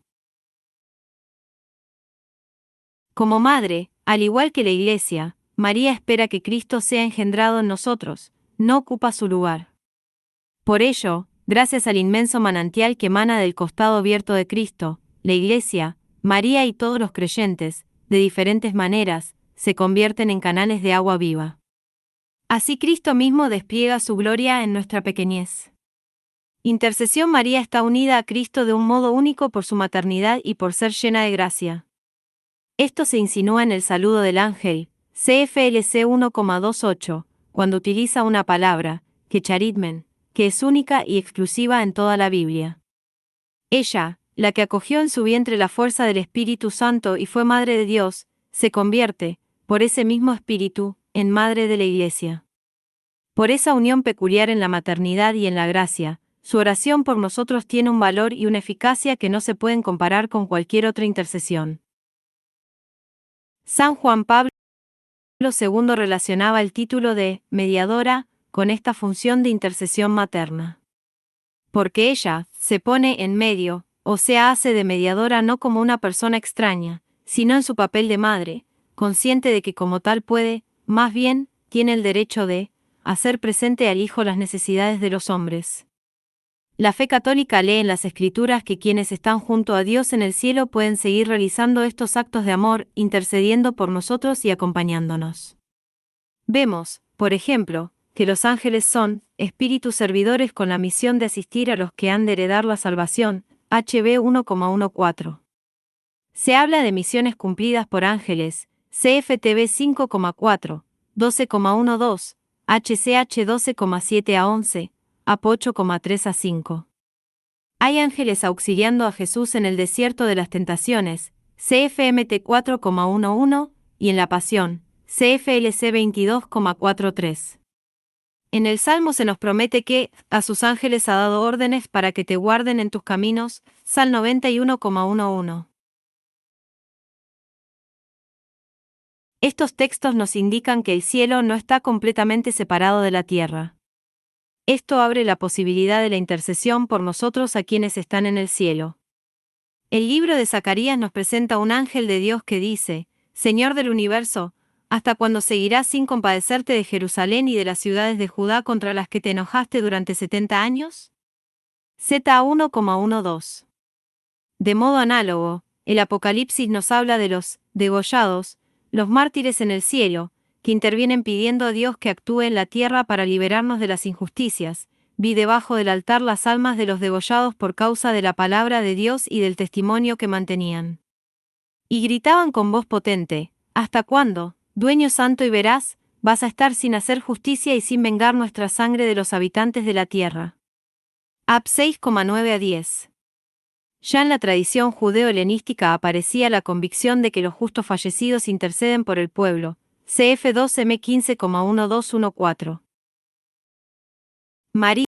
Como Madre, al igual que la Iglesia, María espera que Cristo sea engendrado en nosotros, no ocupa su lugar. Por ello, gracias al inmenso manantial que emana del costado abierto de Cristo, la Iglesia, María y todos los creyentes, de diferentes maneras, se convierten en canales de agua viva. Así Cristo mismo despliega su gloria en nuestra pequeñez. Intercesión. María está unida a Cristo de un modo único por su maternidad y por ser llena de gracia. Esto se insinúa en el saludo del ángel, CFLC 1,28, cuando utiliza una palabra, que charitmen, que es única y exclusiva en toda la Biblia. Ella, la que acogió en su vientre la fuerza del Espíritu Santo y fue Madre de Dios, se convierte, por ese mismo Espíritu, en Madre de la Iglesia. Por esa unión peculiar en la maternidad y en la gracia, su oración por nosotros tiene un valor y una eficacia que no se pueden comparar con cualquier otra intercesión. San Juan Pablo II relacionaba el título de mediadora con esta función de intercesión materna. Porque ella se pone en medio, o sea, hace de mediadora no como una persona extraña, sino en su papel de madre, consciente de que como tal puede, más bien, tiene el derecho de, hacer presente al Hijo las necesidades de los hombres. La fe católica lee en las Escrituras que quienes están junto a Dios en el cielo pueden seguir realizando estos actos de amor, intercediendo por nosotros y acompañándonos. Vemos, por ejemplo, que los ángeles son espíritus servidores con la misión de asistir a los que han de heredar la salvación, HB 1,14. Se habla de misiones cumplidas por ángeles, CFTB 5,4, 12,12, HCH 12,7 a 11, AP 8,3 a 5. Hay ángeles auxiliando a Jesús en el desierto de las tentaciones, CFMT 4,11, y en la pasión, CFLC 22,43. En el Salmo se nos promete que, a sus ángeles ha dado órdenes para que te guarden en tus caminos, Sal 91,11. Estos textos nos indican que el cielo no está completamente separado de la tierra. Esto abre la posibilidad de la intercesión por nosotros a quienes están en el cielo. El libro de Zacarías nos presenta un ángel de Dios que dice: Señor del universo, ¿hasta cuándo seguirás sin compadecerte de Jerusalén y de las ciudades de Judá contra las que te enojaste durante 70 años? Z 1,12. De modo análogo, el Apocalipsis nos habla de los degollados, los mártires en el cielo, que intervienen pidiendo a Dios que actúe en la tierra para liberarnos de las injusticias. Vi debajo del altar las almas de los degollados por causa de la palabra de Dios y del testimonio que mantenían. Y gritaban con voz potente: ¿Hasta cuándo, dueño santo y veraz, vas a estar sin hacer justicia y sin vengar nuestra sangre de los habitantes de la tierra? Ab 6,9 a 10. Ya en la tradición judeo-helenística aparecía la convicción de que los justos fallecidos interceden por el pueblo. Cf 2m 15,1214. María,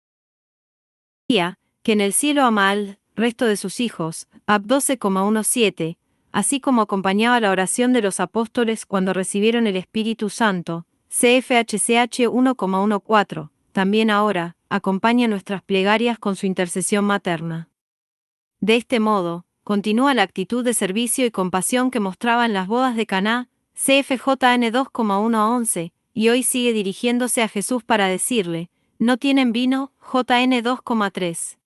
que en el cielo ama al resto de sus hijos, Ab 12,17, así como acompañaba la oración de los apóstoles cuando recibieron el Espíritu Santo, CFHCH 1,14, también ahora, acompaña nuestras plegarias con su intercesión materna. De este modo, continúa la actitud de servicio y compasión que mostraba en las bodas de Caná, CFJN 2,1 a 11, y hoy sigue dirigiéndose a Jesús para decirle, ¿no tienen vino? JN 2,3.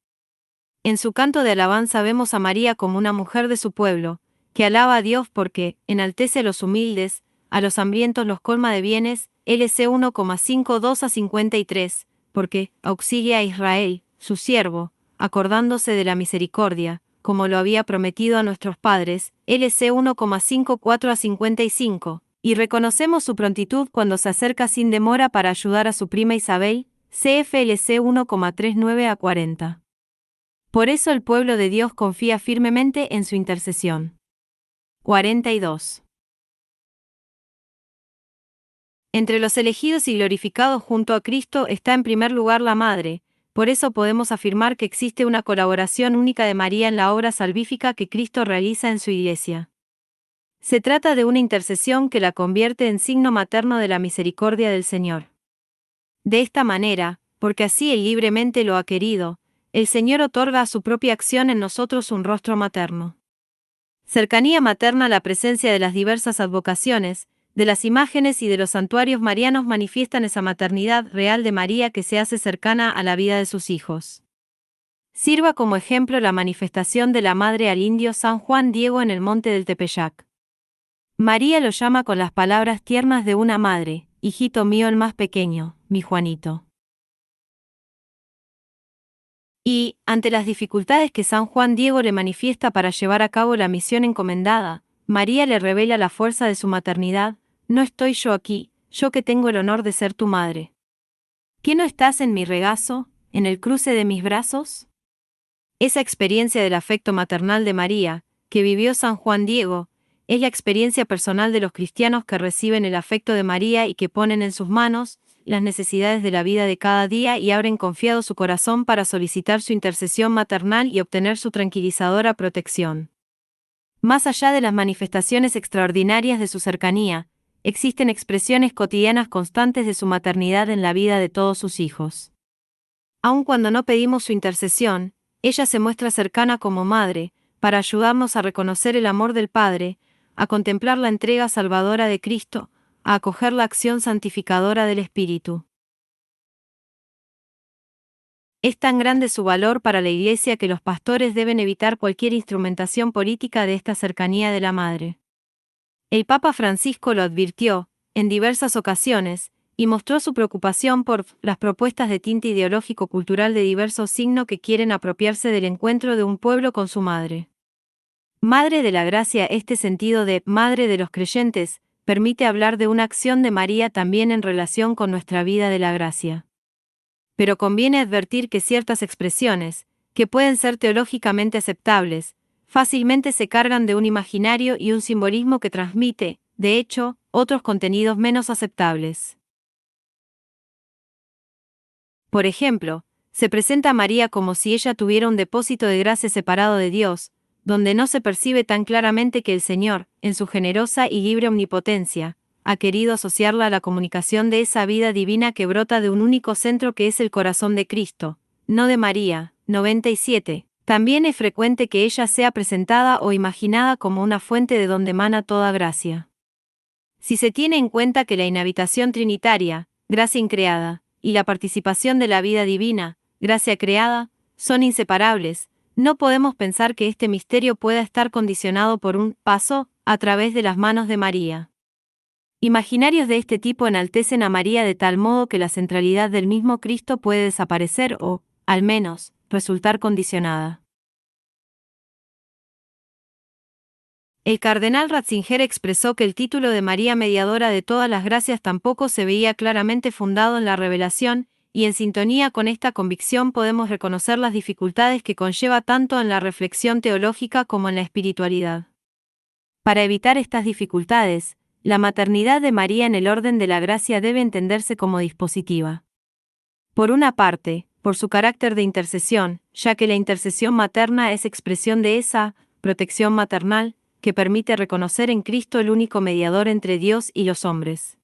En su canto de alabanza vemos a María como una mujer de su pueblo, que alaba a Dios porque enaltece a los humildes, a los hambrientos los colma de bienes, LC 1,52 a 53, porque auxilia a Israel, su siervo, acordándose de la misericordia, como lo había prometido a nuestros padres, LC 1,54 a 55, y reconocemos su prontitud cuando se acerca sin demora para ayudar a su prima Isabel, CFLC 1,39 a 40. Por eso el pueblo de Dios confía firmemente en su intercesión. 42. Entre los elegidos y glorificados junto a Cristo está en primer lugar la Madre, por eso podemos afirmar que existe una colaboración única de María en la obra salvífica que Cristo realiza en su Iglesia. Se trata de una intercesión que la convierte en signo materno de la misericordia del Señor. De esta manera, porque así Él libremente lo ha querido, el Señor otorga a su propia acción en nosotros un rostro materno. Cercanía materna a la presencia de las diversas advocaciones, de las imágenes y de los santuarios marianos manifiestan esa maternidad real de María que se hace cercana a la vida de sus hijos. Sirva como ejemplo la manifestación de la Madre al indio San Juan Diego en el monte del Tepeyac. María lo llama con las palabras tiernas de una madre, hijito mío el más pequeño, mi Juanito. Y, ante las dificultades que San Juan Diego le manifiesta para llevar a cabo la misión encomendada, María le revela la fuerza de su maternidad, no estoy yo aquí, yo que tengo el honor de ser tu madre. ¿Qué no estás en mi regazo, en el cruce de mis brazos? Esa experiencia del afecto maternal de María, que vivió San Juan Diego, es la experiencia personal de los cristianos que reciben el afecto de María y que ponen en sus manos las necesidades de la vida de cada día y abren confiado su corazón para solicitar su intercesión maternal y obtener su tranquilizadora protección. Más allá de las manifestaciones extraordinarias de su cercanía, existen expresiones cotidianas constantes de su maternidad en la vida de todos sus hijos. Aun cuando no pedimos su intercesión, ella se muestra cercana como madre, para ayudarnos a reconocer el amor del Padre, a contemplar la entrega salvadora de Cristo, a acoger la acción santificadora del Espíritu. Es tan grande su valor para la Iglesia que los pastores deben evitar cualquier instrumentación política de esta cercanía de la Madre. El Papa Francisco lo advirtió, en diversas ocasiones, y mostró su preocupación por las propuestas de tinte ideológico-cultural de diverso signo que quieren apropiarse del encuentro de un pueblo con su Madre. Madre de la Gracia. Este sentido de Madre de los creyentes permite hablar de una acción de María también en relación con nuestra vida de la gracia. Pero conviene advertir que ciertas expresiones, que pueden ser teológicamente aceptables, fácilmente se cargan de un imaginario y un simbolismo que transmite, de hecho, otros contenidos menos aceptables. Por ejemplo, se presenta a María como si ella tuviera un depósito de gracia separado de Dios, donde no se percibe tan claramente que el Señor, en su generosa y libre omnipotencia, ha querido asociarla a la comunicación de esa vida divina que brota de un único centro que es el corazón de Cristo, no de María. 97. También es frecuente que ella sea presentada o imaginada como una fuente de donde emana toda gracia. Si se tiene en cuenta que la inhabitación trinitaria, gracia increada, y la participación de la vida divina, gracia creada, son inseparables, no podemos pensar que este misterio pueda estar condicionado por un paso a través de las manos de María. Imaginarios de este tipo enaltecen a María de tal modo que la centralidad del mismo Cristo puede desaparecer o, al menos, resultar condicionada. El cardenal Ratzinger expresó que el título de María Mediadora de todas las gracias tampoco se veía claramente fundado en la revelación, y en sintonía con esta convicción podemos reconocer las dificultades que conlleva tanto en la reflexión teológica como en la espiritualidad. Para evitar estas dificultades, la maternidad de María en el orden de la gracia debe entenderse como dispositiva. Por una parte, por su carácter de intercesión, ya que la intercesión materna es expresión de esa protección maternal que permite reconocer en Cristo el único mediador entre Dios y los hombres.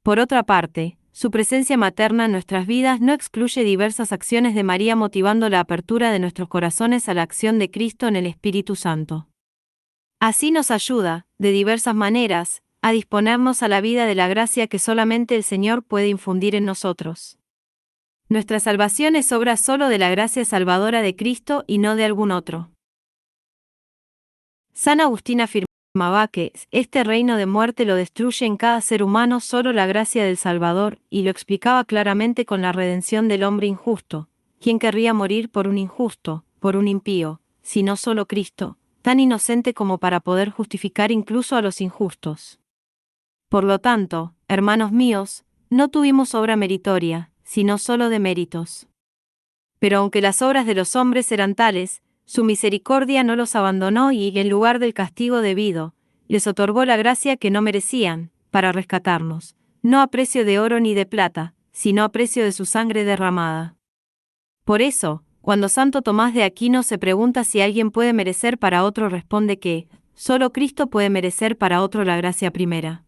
Por otra parte, su presencia materna en nuestras vidas no excluye diversas acciones de María motivando la apertura de nuestros corazones a la acción de Cristo en el Espíritu Santo. Así nos ayuda, de diversas maneras, a disponernos a la vida de la gracia que solamente el Señor puede infundir en nosotros. Nuestra salvación es obra solo de la gracia salvadora de Cristo y no de algún otro. San Agustín afirmaba que este reino de muerte lo destruye en cada ser humano solo la gracia del Salvador, y lo explicaba claramente con la redención del hombre injusto. ¿Quién querría morir por un injusto, por un impío, si no solo Cristo, tan inocente como para poder justificar incluso a los injustos? Por lo tanto, hermanos míos, no tuvimos obra meritoria, sino solo de méritos. Pero aunque las obras de los hombres eran tales, su misericordia no los abandonó y, en lugar del castigo debido, les otorgó la gracia que no merecían, para rescatarnos, no a precio de oro ni de plata, sino a precio de su sangre derramada. Por eso, cuando Santo Tomás de Aquino se pregunta si alguien puede merecer para otro, responde que, solo Cristo puede merecer para otro la gracia primera.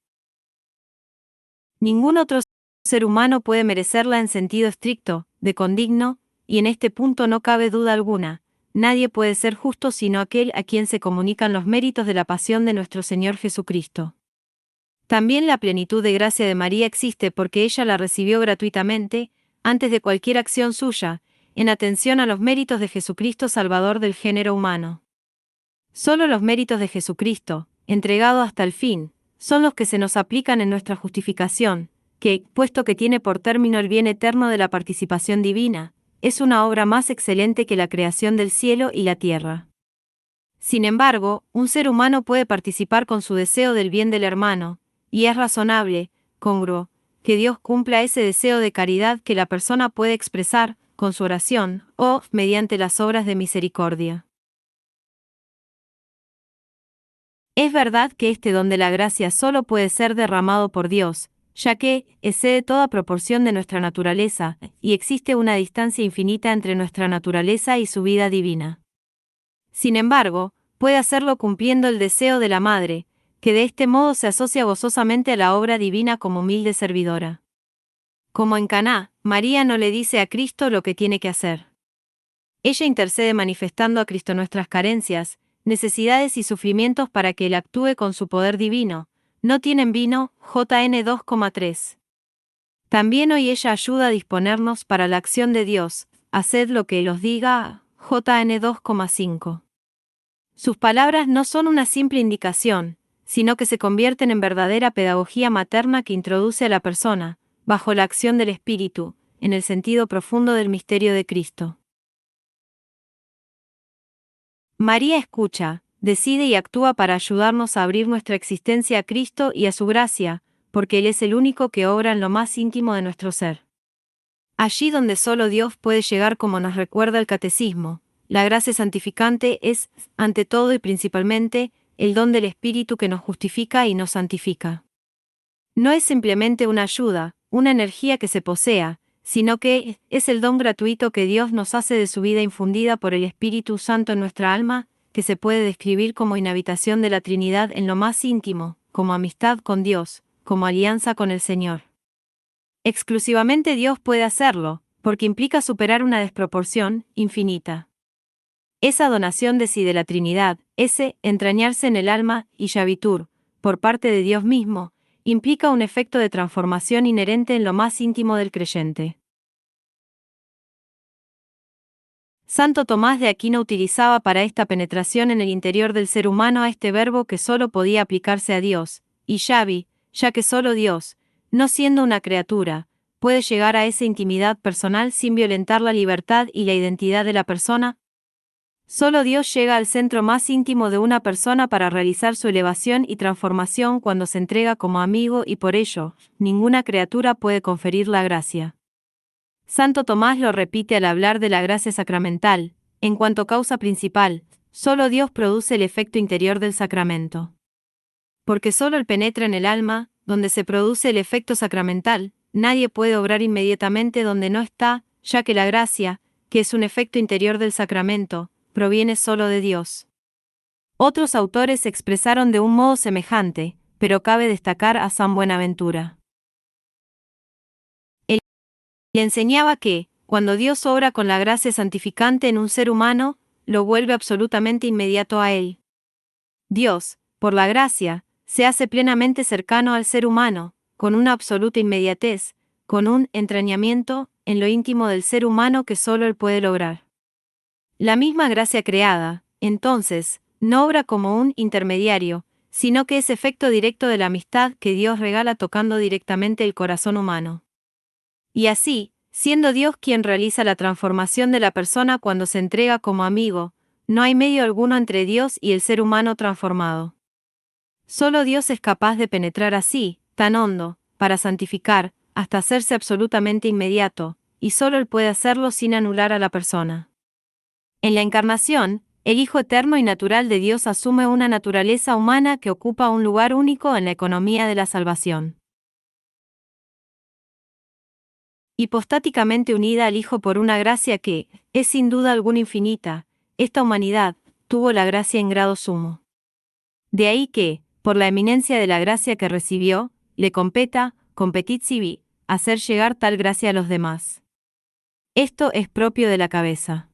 Ningún otro ser humano puede merecerla en sentido estricto, de condigno, y en este punto no cabe duda alguna. Nadie puede ser justo sino aquel a quien se comunican los méritos de la pasión de nuestro Señor Jesucristo. También la plenitud de gracia de María existe porque ella la recibió gratuitamente, antes de cualquier acción suya, en atención a los méritos de Jesucristo Salvador del género humano. Solo los méritos de Jesucristo, entregado hasta el fin, son los que se nos aplican en nuestra justificación, que, puesto que tiene por término el bien eterno de la participación divina, es una obra más excelente que la creación del cielo y la tierra. Sin embargo, un ser humano puede participar con su deseo del bien del hermano, y es razonable, congruo, que Dios cumpla ese deseo de caridad que la persona puede expresar, con su oración, o mediante las obras de misericordia. Es verdad que este don de la gracia solo puede ser derramado por Dios, ya que excede toda proporción de nuestra naturaleza, y existe una distancia infinita entre nuestra naturaleza y su vida divina. Sin embargo, puede hacerlo cumpliendo el deseo de la Madre, que de este modo se asocia gozosamente a la obra divina como humilde servidora. Como en Caná, María no le dice a Cristo lo que tiene que hacer. Ella intercede manifestando a Cristo nuestras carencias, necesidades y sufrimientos para que Él actúe con su poder divino. No tienen vino, JN 2,3. También hoy ella ayuda a disponernos para la acción de Dios, haced lo que Él os diga, JN 2,5. Sus palabras no son una simple indicación, sino que se convierten en verdadera pedagogía materna que introduce a la persona, bajo la acción del Espíritu, en el sentido profundo del misterio de Cristo. María escucha, decide y actúa para ayudarnos a abrir nuestra existencia a Cristo y a su gracia, porque Él es el único que obra en lo más íntimo de nuestro ser. Allí donde solo Dios puede llegar, como nos recuerda el Catecismo, la gracia santificante es, ante todo y principalmente, el don del Espíritu que nos justifica y nos santifica. No es simplemente una ayuda, una energía que se posea, sino que es el don gratuito que Dios nos hace de su vida infundida por el Espíritu Santo en nuestra alma, que se puede describir como inhabitación de la Trinidad en lo más íntimo, como amistad con Dios, como alianza con el Señor. Exclusivamente Dios puede hacerlo, porque implica superar una desproporción infinita. Esa donación de sí de la Trinidad, ese entrañarse en el alma y yavitur, por parte de Dios mismo, implica un efecto de transformación inherente en lo más íntimo del creyente. Santo Tomás de Aquino utilizaba para esta penetración en el interior del ser humano a este verbo que solo podía aplicarse a Dios, y yavi, ya que solo Dios, no siendo una criatura, puede llegar a esa intimidad personal sin violentar la libertad y la identidad de la persona. Solo Dios llega al centro más íntimo de una persona para realizar su elevación y transformación cuando se entrega como amigo, y por ello, ninguna criatura puede conferir la gracia. Santo Tomás lo repite al hablar de la gracia sacramental, en cuanto causa principal, solo Dios produce el efecto interior del sacramento. Porque solo Él penetra en el alma, donde se produce el efecto sacramental, nadie puede obrar inmediatamente donde no está, ya que la gracia, que es un efecto interior del sacramento, proviene solo de Dios. Otros autores se expresaron de un modo semejante, pero cabe destacar a San Buenaventura. Él enseñaba que, cuando Dios obra con la gracia santificante en un ser humano, lo vuelve absolutamente inmediato a él. Dios, por la gracia, se hace plenamente cercano al ser humano, con una absoluta inmediatez, con un entrañamiento en lo íntimo del ser humano que solo Él puede lograr. La misma gracia creada, entonces, no obra como un intermediario, sino que es efecto directo de la amistad que Dios regala tocando directamente el corazón humano. Y así, siendo Dios quien realiza la transformación de la persona cuando se entrega como amigo, no hay medio alguno entre Dios y el ser humano transformado. Solo Dios es capaz de penetrar así, tan hondo, para santificar, hasta hacerse absolutamente inmediato, y solo Él puede hacerlo sin anular a la persona. En la encarnación, el Hijo eterno y natural de Dios asume una naturaleza humana que ocupa un lugar único en la economía de la salvación. Hipostáticamente unida al Hijo por una gracia que, es sin duda alguna infinita, esta humanidad, tuvo la gracia en grado sumo. De ahí que, por la eminencia de la gracia que recibió, le competa, competit sibi, hacer llegar tal gracia a los demás. Esto es propio de la cabeza.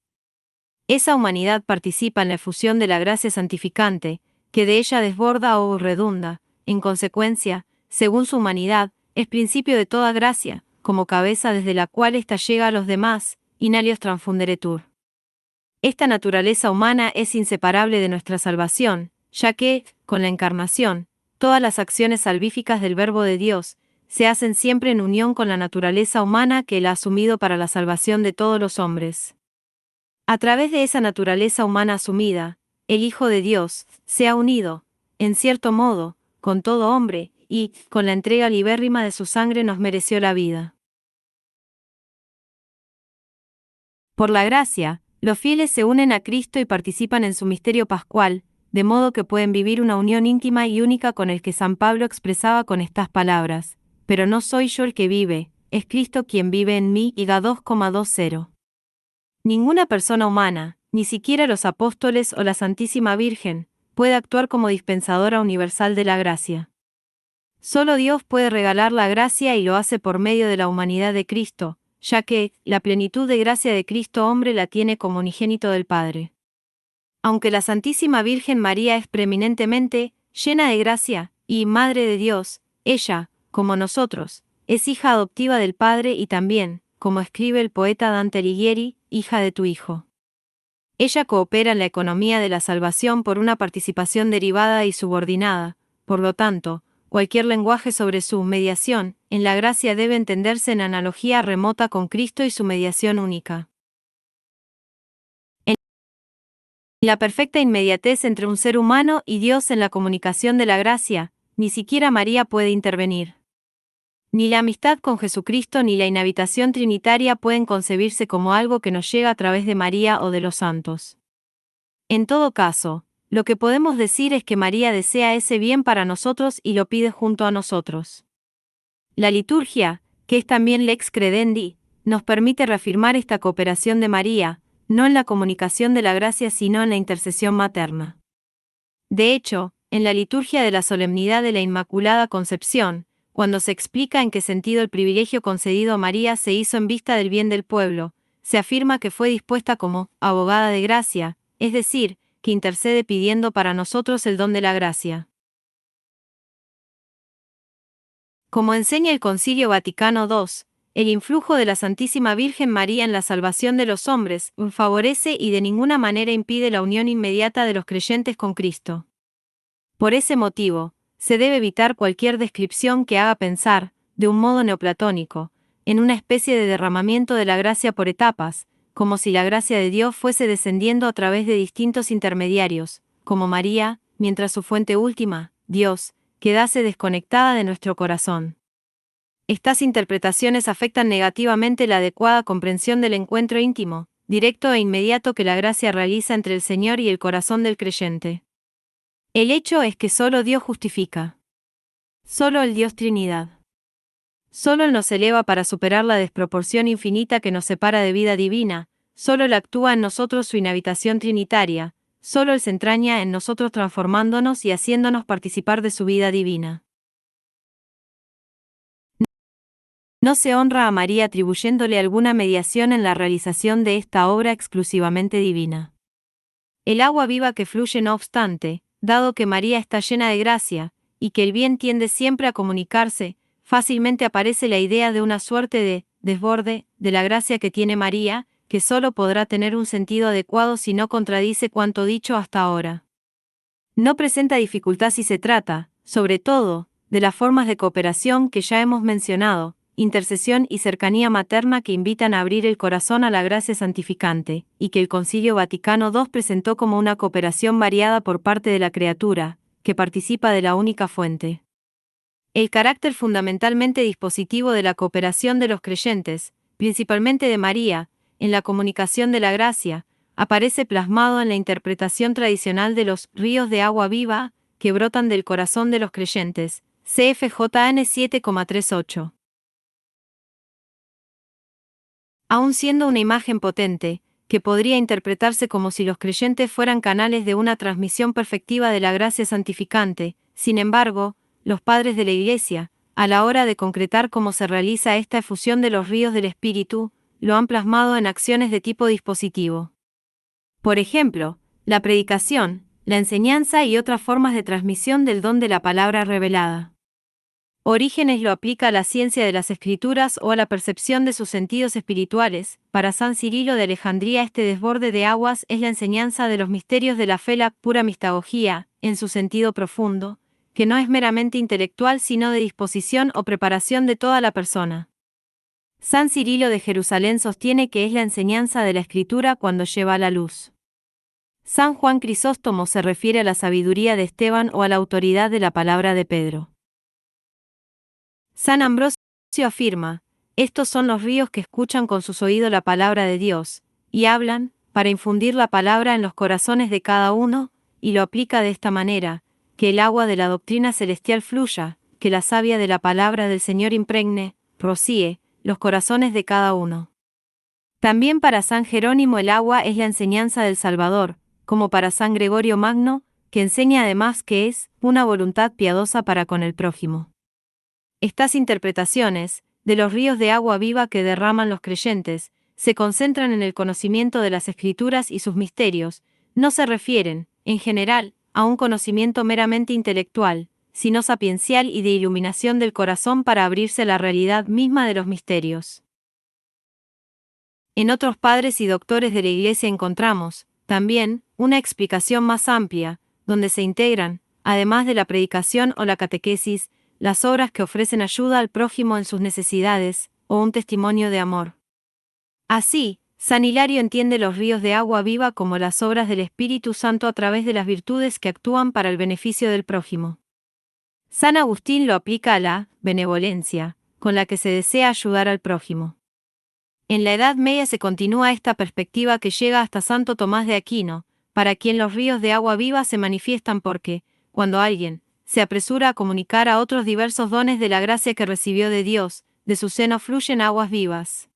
Esa humanidad participa en la efusión de la gracia santificante, que de ella desborda o redunda, en consecuencia, según su humanidad, es principio de toda gracia, como cabeza desde la cual ésta llega a los demás, in alios transfunderetur. Esta naturaleza humana es inseparable de nuestra salvación, ya que, con la encarnación, todas las acciones salvíficas del Verbo de Dios, se hacen siempre en unión con la naturaleza humana que Él ha asumido para la salvación de todos los hombres. A través de esa naturaleza humana asumida, el Hijo de Dios se ha unido, en cierto modo, con todo hombre, y, con la entrega libérrima de su sangre nos mereció la vida. Por la gracia, los fieles se unen a Cristo y participan en su misterio pascual, de modo que pueden vivir una unión íntima y única con el que San Pablo expresaba con estas palabras: pero no soy yo el que vive, es Cristo quien vive en mí. Iga 2,20. Ninguna persona humana, ni siquiera los apóstoles o la Santísima Virgen, puede actuar como dispensadora universal de la gracia. Solo Dios puede regalar la gracia y lo hace por medio de la humanidad de Cristo, ya que la plenitud de gracia de Cristo hombre la tiene como unigénito del Padre. Aunque la Santísima Virgen María es preeminentemente llena de gracia y Madre de Dios, ella, como nosotros, es hija adoptiva del Padre y también, como escribe el poeta Dante Alighieri, hija de tu Hijo. Ella coopera en la economía de la salvación por una participación derivada y subordinada, por lo tanto, cualquier lenguaje sobre su mediación en la gracia debe entenderse en analogía remota con Cristo y su mediación única. En la perfecta inmediatez entre un ser humano y Dios en la comunicación de la gracia, ni siquiera María puede intervenir. Ni la amistad con Jesucristo ni la inhabitación trinitaria pueden concebirse como algo que nos llega a través de María o de los santos. En todo caso, lo que podemos decir es que María desea ese bien para nosotros y lo pide junto a nosotros. La liturgia, que es también lex credendi, nos permite reafirmar esta cooperación de María, no en la comunicación de la gracia sino en la intercesión materna. De hecho, en la liturgia de la solemnidad de la Inmaculada Concepción, cuando se explica en qué sentido el privilegio concedido a María se hizo en vista del bien del pueblo, se afirma que fue dispuesta como abogada de gracia, es decir, que intercede pidiendo para nosotros el don de la gracia. Como enseña el Concilio Vaticano II, el influjo de la Santísima Virgen María en la salvación de los hombres favorece y de ninguna manera impide la unión inmediata de los creyentes con Cristo. Por ese motivo, se debe evitar cualquier descripción que haga pensar, de un modo neoplatónico, en una especie de derramamiento de la gracia por etapas, como si la gracia de Dios fuese descendiendo a través de distintos intermediarios, como María, mientras su fuente última, Dios, quedase desconectada de nuestro corazón. Estas interpretaciones afectan negativamente la adecuada comprensión del encuentro íntimo, directo e inmediato que la gracia realiza entre el Señor y el corazón del creyente. El hecho es que solo Dios justifica. Solo el Dios Trinidad. Solo Él nos eleva para superar la desproporción infinita que nos separa de vida divina, solo Él actúa en nosotros su inhabitación trinitaria, solo Él se entraña en nosotros transformándonos y haciéndonos participar de su vida divina. No se honra a María atribuyéndole alguna mediación en la realización de esta obra exclusivamente divina. El agua viva que fluye no obstante, dado que María está llena de gracia, y que el bien tiende siempre a comunicarse, fácilmente aparece la idea de una suerte de desborde de la gracia que tiene María, que solo podrá tener un sentido adecuado si no contradice cuanto dicho hasta ahora. No presenta dificultad si se trata, sobre todo, de las formas de cooperación que ya hemos mencionado, intercesión y cercanía materna que invitan a abrir el corazón a la gracia santificante, y que el Concilio Vaticano II presentó como una cooperación variada por parte de la criatura, que participa de la única fuente. El carácter fundamentalmente dispositivo de la cooperación de los creyentes, principalmente de María, en la comunicación de la gracia, aparece plasmado en la interpretación tradicional de los ríos de agua viva, que brotan del corazón de los creyentes, CFJN 7,38. Aun siendo una imagen potente, que podría interpretarse como si los creyentes fueran canales de una transmisión perfectiva de la gracia santificante, sin embargo, los padres de la Iglesia, a la hora de concretar cómo se realiza esta efusión de los ríos del Espíritu, lo han plasmado en acciones de tipo dispositivo. Por ejemplo, la predicación, la enseñanza y otras formas de transmisión del don de la palabra revelada. Orígenes lo aplica a la ciencia de las Escrituras o a la percepción de sus sentidos espirituales. Para San Cirilo de Alejandría este desborde de aguas es la enseñanza de los misterios de la fe, la pura mistagogía, en su sentido profundo, que no es meramente intelectual sino de disposición o preparación de toda la persona. San Cirilo de Jerusalén sostiene que es la enseñanza de la Escritura cuando lleva a la luz. San Juan Crisóstomo se refiere a la sabiduría de Esteban o a la autoridad de la palabra de Pedro. San Ambrosio afirma, estos son los ríos que escuchan con sus oídos la palabra de Dios, y hablan, para infundir la palabra en los corazones de cada uno, y lo aplica de esta manera, que el agua de la doctrina celestial fluya, que la savia de la palabra del Señor impregne, rocíe, los corazones de cada uno. También para San Jerónimo el agua es la enseñanza del Salvador, como para San Gregorio Magno, que enseña además que es una voluntad piadosa para con el prójimo. Estas interpretaciones, de los ríos de agua viva que derraman los creyentes, se concentran en el conocimiento de las Escrituras y sus misterios, no se refieren, en general, a un conocimiento meramente intelectual, sino sapiencial y de iluminación del corazón para abrirse a la realidad misma de los misterios. En otros padres y doctores de la Iglesia encontramos, también, una explicación más amplia, donde se integran, además de la predicación o la catequesis, las obras que ofrecen ayuda al prójimo en sus necesidades, o un testimonio de amor. Así, San Hilario entiende los ríos de agua viva como las obras del Espíritu Santo a través de las virtudes que actúan para el beneficio del prójimo. San Agustín lo aplica a la benevolencia, con la que se desea ayudar al prójimo. En la Edad Media se continúa esta perspectiva que llega hasta Santo Tomás de Aquino, para quien los ríos de agua viva se manifiestan porque, cuando alguien se apresura a comunicar a otros diversos dones de la gracia que recibió de Dios, de su seno fluyen aguas vivas.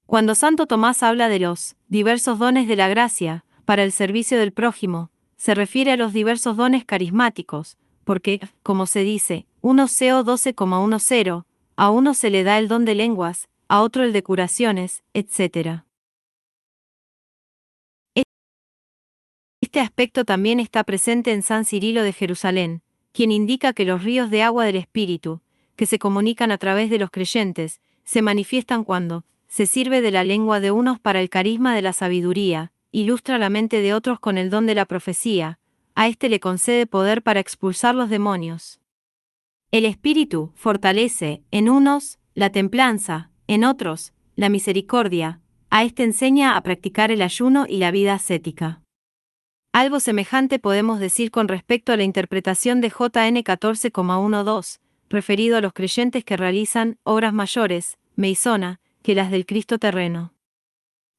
Cuando Santo Tomás habla de los diversos dones de la gracia, para el servicio del prójimo, se refiere a los diversos dones carismáticos, porque, como se dice, 1 CO 12,10, a uno se le da el don de lenguas, a otro el de curaciones, etc. Este aspecto también está presente en San Cirilo de Jerusalén, quien indica que los ríos de agua del Espíritu, que se comunican a través de los creyentes, se manifiestan cuando se sirve de la lengua de unos para el carisma de la sabiduría, ilustra la mente de otros con el don de la profecía, a éste le concede poder para expulsar los demonios. El Espíritu fortalece, en unos, la templanza, en otros, la misericordia, a éste enseña a practicar el ayuno y la vida ascética. Algo semejante podemos decir con respecto a la interpretación de JN 14,12, referido a los creyentes que realizan obras mayores, meizona, que las del Cristo terreno.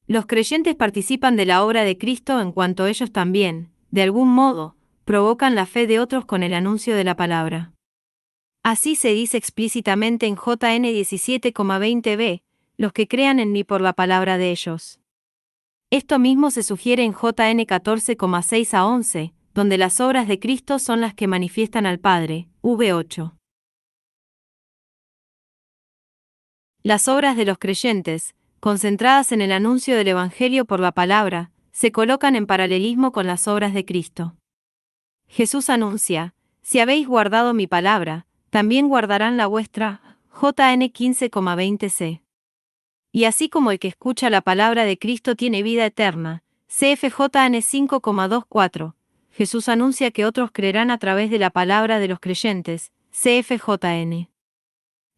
Los creyentes participan de la obra de Cristo en cuanto ellos también, de algún modo, provocan la fe de otros con el anuncio de la palabra. Así se dice explícitamente en JN 17,20b, los que crean en mí por la palabra de ellos. Esto mismo se sugiere en JN 14,6 a 11, donde las obras de Cristo son las que manifiestan al Padre, v8. Las obras de los creyentes, concentradas en el anuncio del Evangelio por la palabra, se colocan en paralelismo con las obras de Cristo. Jesús anuncia: si habéis guardado mi palabra, también guardarán la vuestra, JN 15,20c. Y así como el que escucha la palabra de Cristo tiene vida eterna, CFJN 5,24, Jesús anuncia que otros creerán a través de la palabra de los creyentes, CFJN.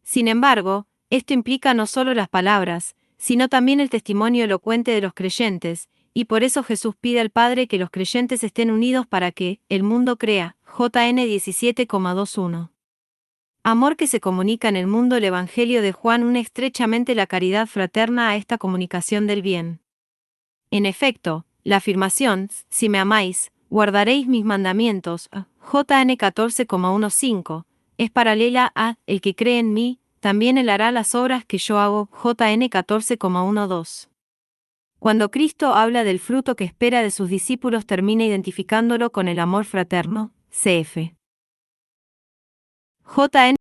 Sin embargo, esto implica no solo las palabras, sino también el testimonio elocuente de los creyentes, y por eso Jesús pide al Padre que los creyentes estén unidos para que el mundo crea, JN 17,21. Amor que se comunica en el mundo. El Evangelio de Juan une estrechamente la caridad fraterna a esta comunicación del bien. En efecto, la afirmación, si me amáis, guardaréis mis mandamientos, JN 14,15, es paralela a, el que cree en mí, también él hará las obras que yo hago, JN 14,12. Cuando Cristo habla del fruto que espera de sus discípulos, termina identificándolo con el amor fraterno, cf. JN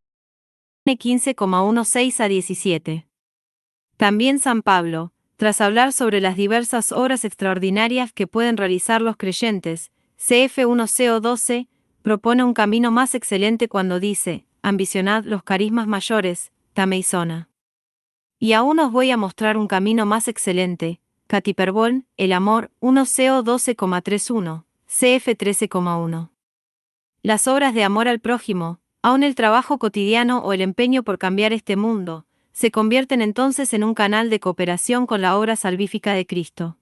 15,16 a 17. También San Pablo, tras hablar sobre las diversas obras extraordinarias que pueden realizar los creyentes, cf 1co12, propone un camino más excelente cuando dice: ambicionad los carismas mayores, tameizona. Y aún os voy a mostrar un camino más excelente, catiperbol, el amor, 1co12,31, cf 13,1. Las obras de amor al prójimo, aun el trabajo cotidiano o el empeño por cambiar este mundo, se convierten entonces en un canal de cooperación con la obra salvífica de Cristo.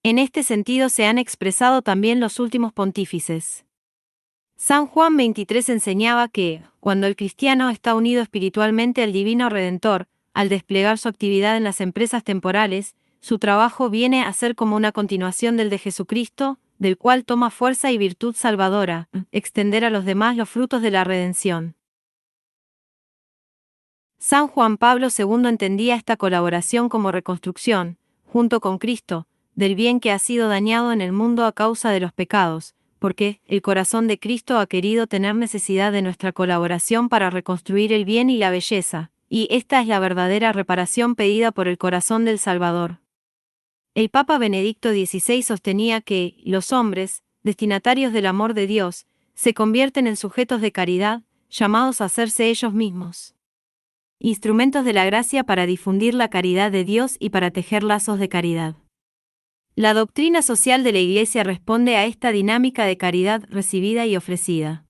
En este sentido se han expresado también los últimos pontífices. San Juan 23 enseñaba que, cuando el cristiano está unido espiritualmente al Divino Redentor, al desplegar su actividad en las empresas temporales, su trabajo viene a ser como una continuación del de Jesucristo, del cual toma fuerza y virtud salvadora, extender a los demás los frutos de la redención. San Juan Pablo II entendía esta colaboración como reconstrucción, junto con Cristo, del bien que ha sido dañado en el mundo a causa de los pecados, porque el corazón de Cristo ha querido tener necesidad de nuestra colaboración para reconstruir el bien y la belleza, y esta es la verdadera reparación pedida por el corazón del Salvador. El Papa Benedicto XVI sostenía que los hombres, destinatarios del amor de Dios, se convierten en sujetos de caridad, llamados a hacerse ellos mismos instrumentos de la gracia para difundir la caridad de Dios y para tejer lazos de caridad. La doctrina social de la Iglesia responde a esta dinámica de caridad recibida y ofrecida.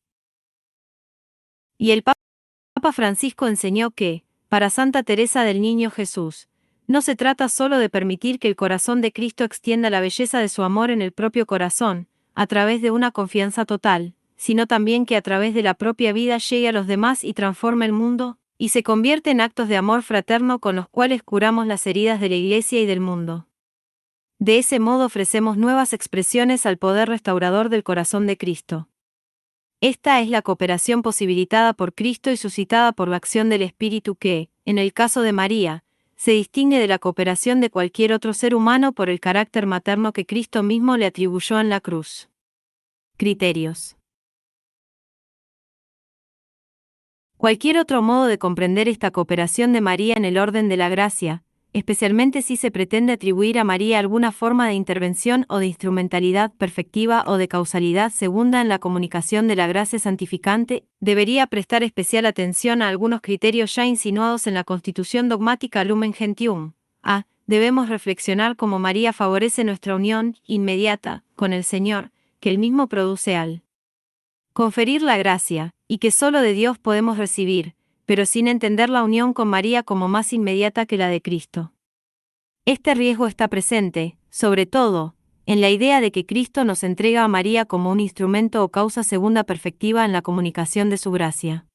Y el Papa Francisco enseñó que, para Santa Teresa del Niño Jesús, no se trata solo de permitir que el corazón de Cristo extienda la belleza de su amor en el propio corazón, a través de una confianza total, sino también que a través de la propia vida llegue a los demás y transforme el mundo, y se convierte en actos de amor fraterno con los cuales curamos las heridas de la Iglesia y del mundo. De ese modo ofrecemos nuevas expresiones al poder restaurador del corazón de Cristo. Esta es la cooperación posibilitada por Cristo y suscitada por la acción del Espíritu que, en el caso de María, se distingue de la cooperación de cualquier otro ser humano por el carácter materno que Cristo mismo le atribuyó en la cruz. Criterios. Cualquier otro modo de comprender esta cooperación de María en el orden de la gracia, especialmente si se pretende atribuir a María alguna forma de intervención o de instrumentalidad perfectiva o de causalidad segunda en la comunicación de la gracia santificante, debería prestar especial atención a algunos criterios ya insinuados en la Constitución dogmática Lumen Gentium. A. Debemos reflexionar cómo María favorece nuestra unión inmediata con el Señor, que Él mismo produce al conferir la gracia, y que solo de Dios podemos recibir, pero sin entender la unión con María como más inmediata que la de Cristo. Este riesgo está presente, sobre todo, en la idea de que Cristo nos entrega a María como un instrumento o causa segunda perfectiva en la comunicación de su gracia.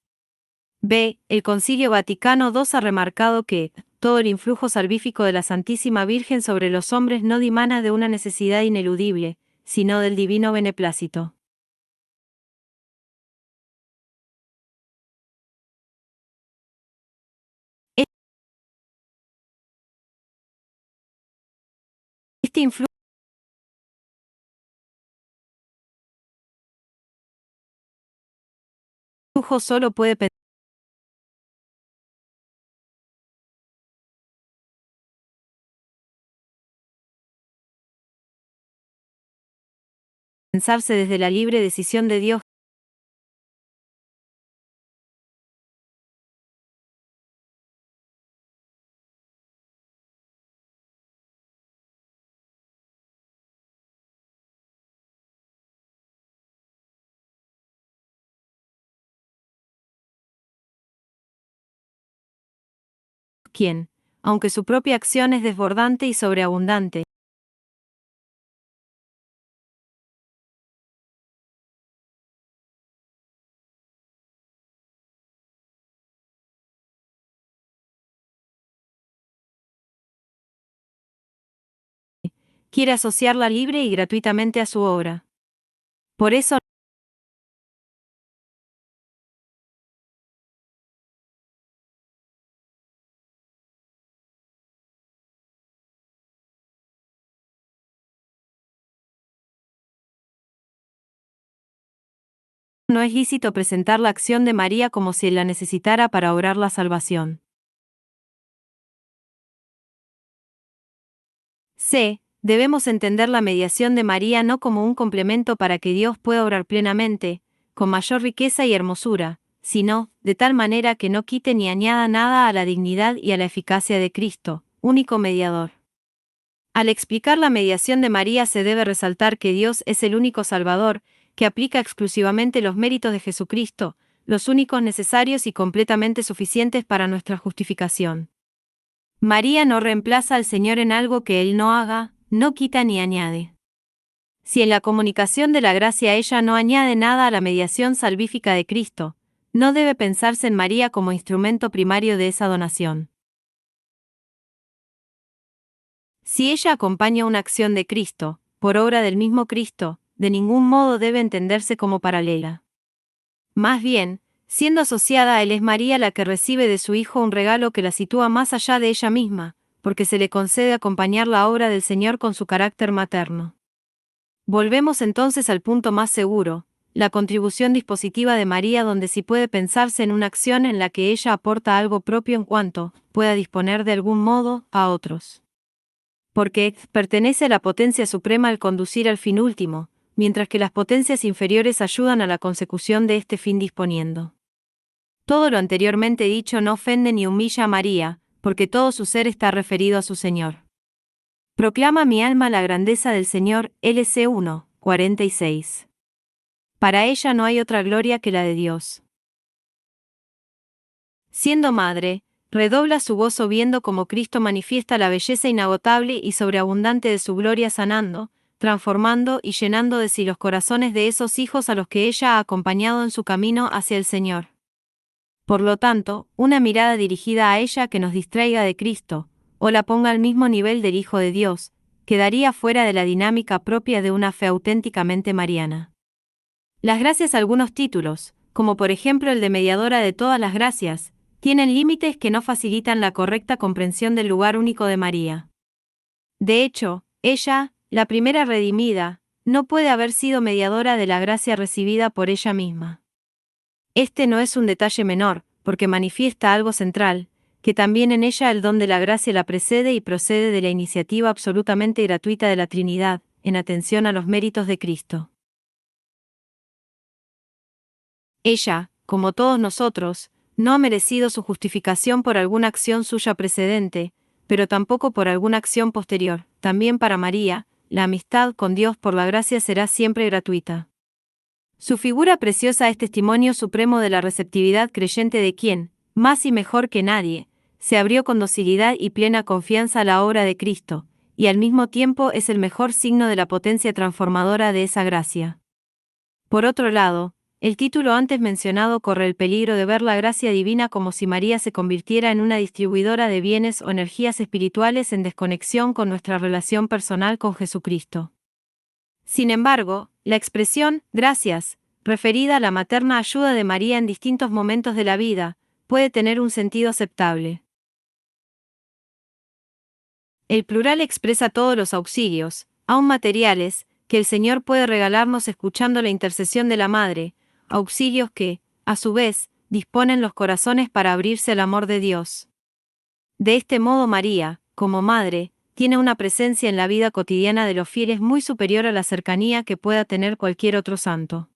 B. El Concilio Vaticano II ha remarcado que todo el influjo salvífico de la Santísima Virgen sobre los hombres no dimana de una necesidad ineludible, sino del divino beneplácito. Este influjo solo puede pensarse desde la libre decisión de Dios. Quien, aunque su propia acción es desbordante y sobreabundante, quiere asociarla libre y gratuitamente a su obra. Por eso, no es lícito presentar la acción de María como si la necesitara para obrar la salvación. C. Debemos entender la mediación de María no como un complemento para que Dios pueda obrar plenamente, con mayor riqueza y hermosura, sino, de tal manera que no quite ni añada nada a la dignidad y a la eficacia de Cristo, único mediador. Al explicar la mediación de María se debe resaltar que Dios es el único Salvador, que aplica exclusivamente los méritos de Jesucristo, los únicos necesarios y completamente suficientes para nuestra justificación. María no reemplaza al Señor en algo que Él no haga, no quita ni añade. Si en la comunicación de la gracia ella no añade nada a la mediación salvífica de Cristo, no debe pensarse en María como instrumento primario de esa donación. Si ella acompaña una acción de Cristo, por obra del mismo Cristo, de ningún modo debe entenderse como paralela. Más bien, siendo asociada a Él es María la que recibe de su Hijo un regalo que la sitúa más allá de ella misma, porque se le concede acompañar la obra del Señor con su carácter materno. Volvemos entonces al punto más seguro, la contribución dispositiva de María, donde sí puede pensarse en una acción en la que ella aporta algo propio en cuanto pueda disponer de algún modo a otros. Porque pertenece a la potencia suprema al conducir al fin último, mientras que las potencias inferiores ayudan a la consecución de este fin disponiendo. Todo lo anteriormente dicho no ofende ni humilla a María, porque todo su ser está referido a su Señor. Proclama mi alma la grandeza del Señor, LC 1, 46. Para ella no hay otra gloria que la de Dios. Siendo madre, redobla su gozo viendo cómo Cristo manifiesta la belleza inagotable y sobreabundante de su gloria sanando, transformando y llenando de sí los corazones de esos hijos a los que ella ha acompañado en su camino hacia el Señor. Por lo tanto, una mirada dirigida a ella que nos distraiga de Cristo, o la ponga al mismo nivel del Hijo de Dios, quedaría fuera de la dinámica propia de una fe auténticamente mariana. Las gracias a algunos títulos, como por ejemplo el de mediadora de todas las gracias, tienen límites que no facilitan la correcta comprensión del lugar único de María. De hecho, ella, la primera redimida, no puede haber sido mediadora de la gracia recibida por ella misma. Este no es un detalle menor, porque manifiesta algo central, que también en ella el don de la gracia la precede y procede de la iniciativa absolutamente gratuita de la Trinidad, en atención a los méritos de Cristo. Ella, como todos nosotros, no ha merecido su justificación por alguna acción suya precedente, pero tampoco por alguna acción posterior. También para María, la amistad con Dios por la gracia será siempre gratuita. Su figura preciosa es testimonio supremo de la receptividad creyente de quien, más y mejor que nadie, se abrió con docilidad y plena confianza a la obra de Cristo, y al mismo tiempo es el mejor signo de la potencia transformadora de esa gracia. Por otro lado, el título antes mencionado corre el peligro de ver la gracia divina como si María se convirtiera en una distribuidora de bienes o energías espirituales en desconexión con nuestra relación personal con Jesucristo. Sin embargo, la expresión gracias, referida a la materna ayuda de María en distintos momentos de la vida, puede tener un sentido aceptable. El plural expresa todos los auxilios, aun materiales, que el Señor puede regalarnos escuchando la intercesión de la Madre, auxilios que, a su vez, disponen los corazones para abrirse al amor de Dios. De este modo María, como Madre, tiene una presencia en la vida cotidiana de los fieles muy superior a la cercanía que pueda tener cualquier otro santo.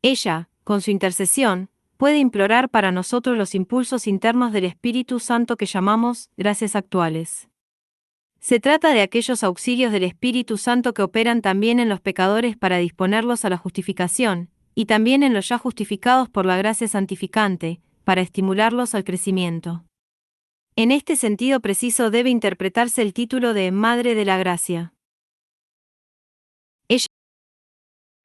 Ella, con su intercesión, puede implorar para nosotros los impulsos internos del Espíritu Santo que llamamos gracias actuales. Se trata de aquellos auxilios del Espíritu Santo que operan también en los pecadores para disponerlos a la justificación, y también en los ya justificados por la gracia santificante, para estimularlos al crecimiento. En este sentido preciso debe interpretarse el título de Madre de la Gracia. Ella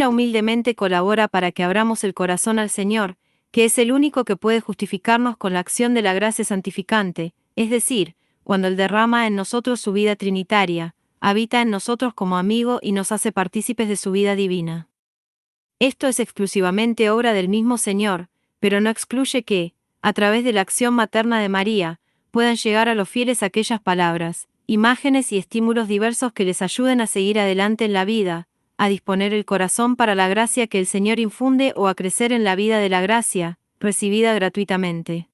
humildemente colabora para que abramos el corazón al Señor, que es el único que puede justificarnos con la acción de la gracia santificante, es decir, cuando Él derrama en nosotros su vida trinitaria, habita en nosotros como amigo y nos hace partícipes de su vida divina. Esto es exclusivamente obra del mismo Señor, pero no excluye que, a través de la acción materna de María, puedan llegar a los fieles aquellas palabras, imágenes y estímulos diversos que les ayuden a seguir adelante en la vida, a disponer el corazón para la gracia que el Señor infunde o a crecer en la vida de la gracia, recibida gratuitamente.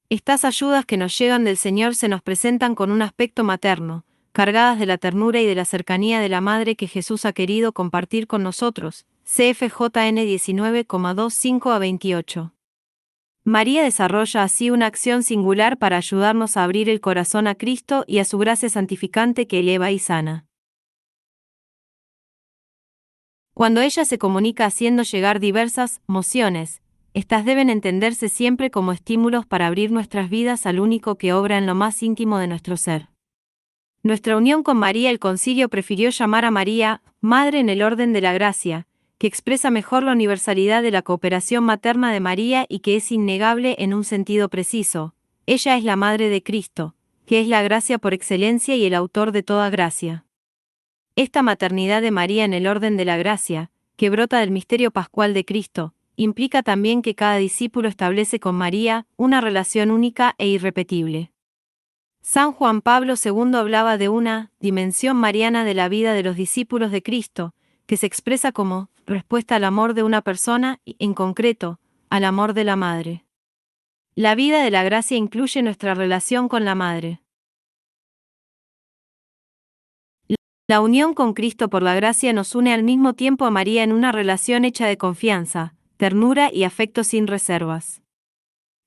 Estas ayudas que nos llegan del Señor se nos presentan con un aspecto materno, cargadas de la ternura y de la cercanía de la Madre que Jesús ha querido compartir con nosotros. CFJN 19,25-28. María desarrolla así una acción singular para ayudarnos a abrir el corazón a Cristo y a su gracia santificante que eleva y sana. Cuando ella se comunica haciendo llegar diversas mociones, estas deben entenderse siempre como estímulos para abrir nuestras vidas al único que obra en lo más íntimo de nuestro ser. Nuestra unión con María, el Concilio prefirió llamar a María Madre en el orden de la gracia, que expresa mejor la universalidad de la cooperación materna de María y que es innegable en un sentido preciso. Ella es la Madre de Cristo, que es la gracia por excelencia y el autor de toda gracia. Esta maternidad de María en el orden de la gracia, que brota del misterio pascual de Cristo, implica también que cada discípulo establece con María una relación única e irrepetible. San Juan Pablo II hablaba de una dimensión mariana de la vida de los discípulos de Cristo, que se expresa como respuesta al amor de una persona y, en concreto, al amor de la Madre. La vida de la gracia incluye nuestra relación con la Madre. La unión con Cristo por la gracia nos une al mismo tiempo a María en una relación hecha de confianza, ternura y afecto sin reservas.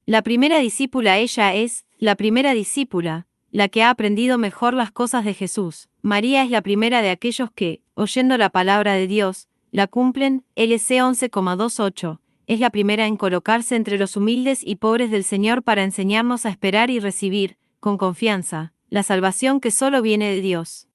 La primera discípula ella es, la primera discípula, la que ha aprendido mejor las cosas de Jesús. María es la primera de aquellos que, oyendo la palabra de Dios, la cumplen. LC 11,28, es la primera en colocarse entre los humildes y pobres del Señor para enseñarnos a esperar y recibir, con confianza, la salvación que solo viene de Dios.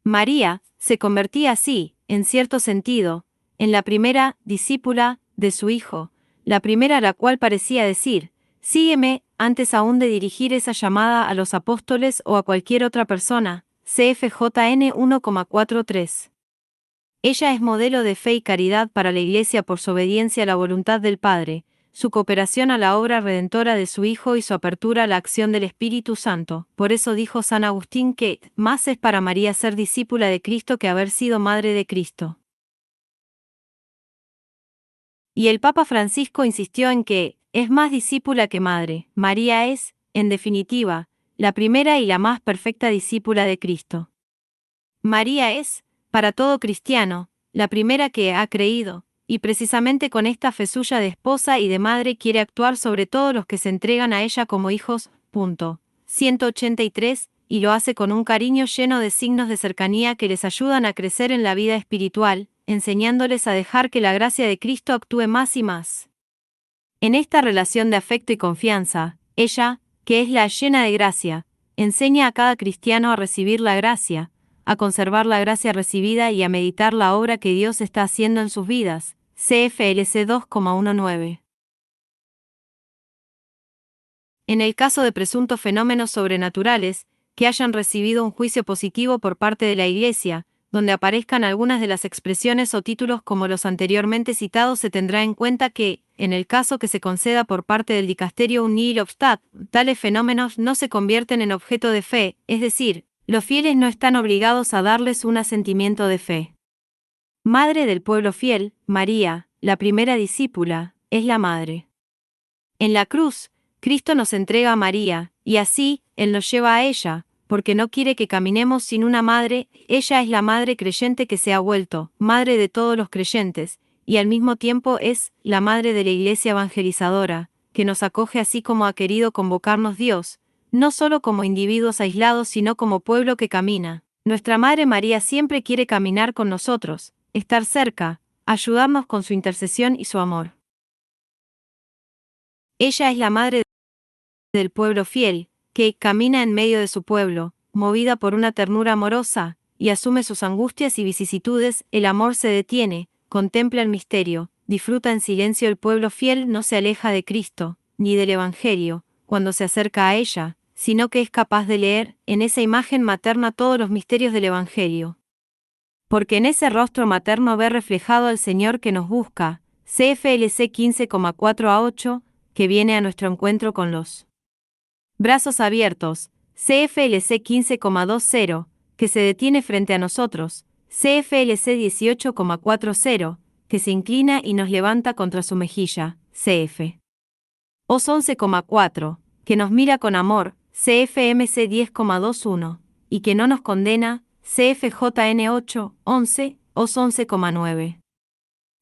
María se convertía así, en cierto sentido, en la primera discípula de su Hijo, la primera a la cual parecía decir, sígueme, antes aún de dirigir esa llamada a los apóstoles o a cualquier otra persona. CFJN 1,43. Ella es modelo de fe y caridad para la Iglesia por su obediencia a la voluntad del Padre, su cooperación a la obra redentora de su Hijo y su apertura a la acción del Espíritu Santo. Por eso dijo San Agustín que, más es para María ser discípula de Cristo que haber sido madre de Cristo. Y el Papa Francisco insistió en que, es más discípula que madre. María es, en definitiva, la primera y la más perfecta discípula de Cristo. María es, para todo cristiano, la primera que ha creído, y precisamente con esta fe suya de esposa y de madre quiere actuar sobre todos los que se entregan a ella como hijos. 183, y lo hace con un cariño lleno de signos de cercanía que les ayudan a crecer en la vida espiritual, enseñándoles a dejar que la gracia de Cristo actúe más y más. En esta relación de afecto y confianza, ella, que es la llena de gracia, enseña a cada cristiano a recibir la gracia, a conservar la gracia recibida y a meditar la obra que Dios está haciendo en sus vidas. CFLC 2,19. En el caso de presuntos fenómenos sobrenaturales, que hayan recibido un juicio positivo por parte de la Iglesia, donde aparezcan algunas de las expresiones o títulos como los anteriormente citados, se tendrá en cuenta que, en el caso que se conceda por parte del dicasterio un nihil obstat, tales fenómenos no se convierten en objeto de fe, es decir, los fieles no están obligados a darles un asentimiento de fe. Madre del pueblo fiel, María, la primera discípula, es la madre. En la cruz, Cristo nos entrega a María, y así, Él nos lleva a ella, porque no quiere que caminemos sin una madre. Ella es la madre creyente que se ha vuelto madre de todos los creyentes, y al mismo tiempo es la madre de la Iglesia evangelizadora, que nos acoge así como ha querido convocarnos Dios, no solo como individuos aislados sino como pueblo que camina. Nuestra Madre María siempre quiere caminar con nosotros, estar cerca, ayudarnos con su intercesión y su amor. Ella es la madre del pueblo fiel, que camina en medio de su pueblo, movida por una ternura amorosa, y asume sus angustias y vicisitudes. El amor se detiene, contempla el misterio, disfruta en silencio. El pueblo fiel no se aleja de Cristo, ni del Evangelio, cuando se acerca a ella, sino que es capaz de leer, en esa imagen materna, todos los misterios del Evangelio. Porque en ese rostro materno ve reflejado al Señor que nos busca, CFLC 15,4-8, que viene a nuestro encuentro con los brazos abiertos, CFLC 15,20, que se detiene frente a nosotros, CFLC 18,40, que se inclina y nos levanta contra su mejilla, CF. OS 11,4, que nos mira con amor, CFMC 10,21, y que no nos condena, CFJN 8, 11, OS 11,9.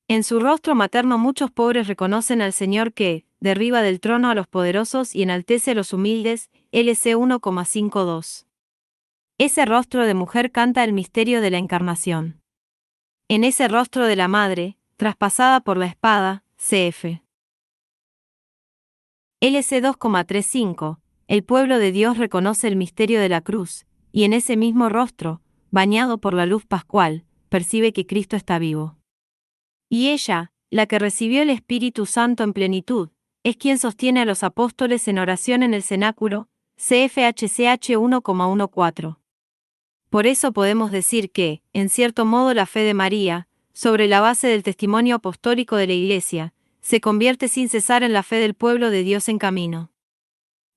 En su rostro materno muchos pobres reconocen al Señor que, derriba del trono a los poderosos y enaltece a los humildes, LC 1,52. Ese rostro de mujer canta el misterio de la encarnación. En ese rostro de la madre, traspasada por la espada, CF. LC 2,35, el pueblo de Dios reconoce el misterio de la cruz, y en ese mismo rostro, bañado por la luz pascual, percibe que Cristo está vivo. Y ella, la que recibió el Espíritu Santo en plenitud, es quien sostiene a los apóstoles en oración en el cenáculo, CFHCH 1,14. Por eso podemos decir que, en cierto modo, la fe de María, sobre la base del testimonio apostólico de la Iglesia, se convierte sin cesar en la fe del pueblo de Dios en camino.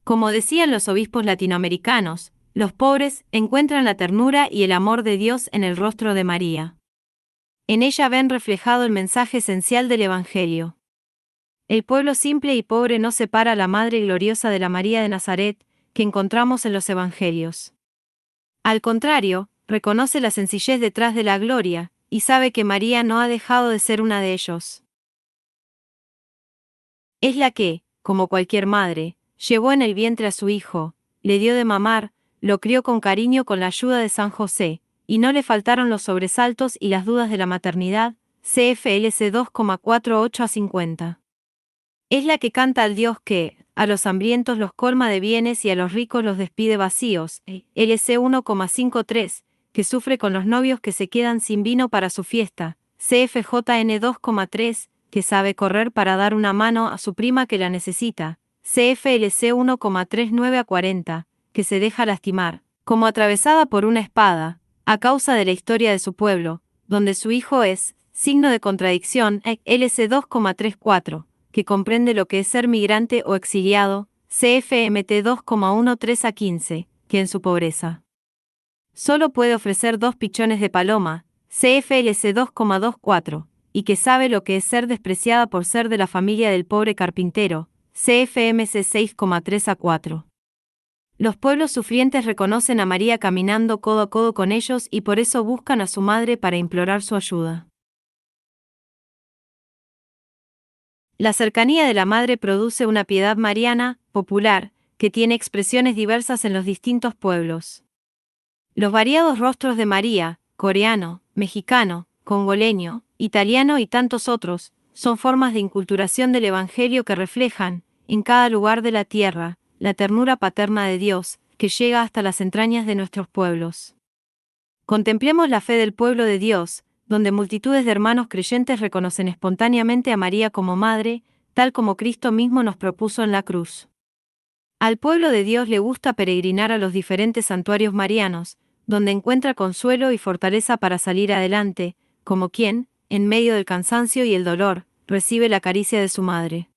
Como decían los obispos latinoamericanos, los pobres encuentran la ternura y el amor de Dios en el rostro de María. En ella ven reflejado el mensaje esencial del Evangelio. El pueblo simple y pobre no separa a la Madre gloriosa de la María de Nazaret, que encontramos en los Evangelios. Al contrario, reconoce la sencillez detrás de la gloria, y sabe que María no ha dejado de ser una de ellos. Es la que, como cualquier madre, llevó en el vientre a su hijo, le dio de mamar, lo crió con cariño con la ayuda de San José, y no le faltaron los sobresaltos y las dudas de la maternidad, CFLC 2,48-50. Es la que canta al Dios que, a los hambrientos los colma de bienes y a los ricos los despide vacíos, LC 1,53, que sufre con los novios que se quedan sin vino para su fiesta, CFJN 2,3, que sabe correr para dar una mano a su prima que la necesita, CFLC 1,39-40, que se deja lastimar, como atravesada por una espada, a causa de la historia de su pueblo, donde su hijo es signo de contradicción, LC 2,34, que comprende lo que es ser migrante o exiliado, CFMT 2,13-15, que en su pobreza solo puede ofrecer 2 pichones de paloma, CFLC 2,24, y que sabe lo que es ser despreciada por ser de la familia del pobre carpintero, CFMC 6,3-4. Los pueblos sufrientes reconocen a María caminando codo a codo con ellos y por eso buscan a su madre para implorar su ayuda. La cercanía de la madre produce una piedad mariana, popular, que tiene expresiones diversas en los distintos pueblos. Los variados rostros de María, coreano, mexicano, congoleño, italiano y tantos otros, son formas de inculturación del Evangelio que reflejan, en cada lugar de la tierra, la ternura paterna de Dios, que llega hasta las entrañas de nuestros pueblos. Contemplemos la fe del pueblo de Dios, donde multitudes de hermanos creyentes reconocen espontáneamente a María como madre, tal como Cristo mismo nos propuso en la cruz. Al pueblo de Dios le gusta peregrinar a los diferentes santuarios marianos, donde encuentra consuelo y fortaleza para salir adelante, como quien, en medio del cansancio y el dolor, recibe la caricia de su madre.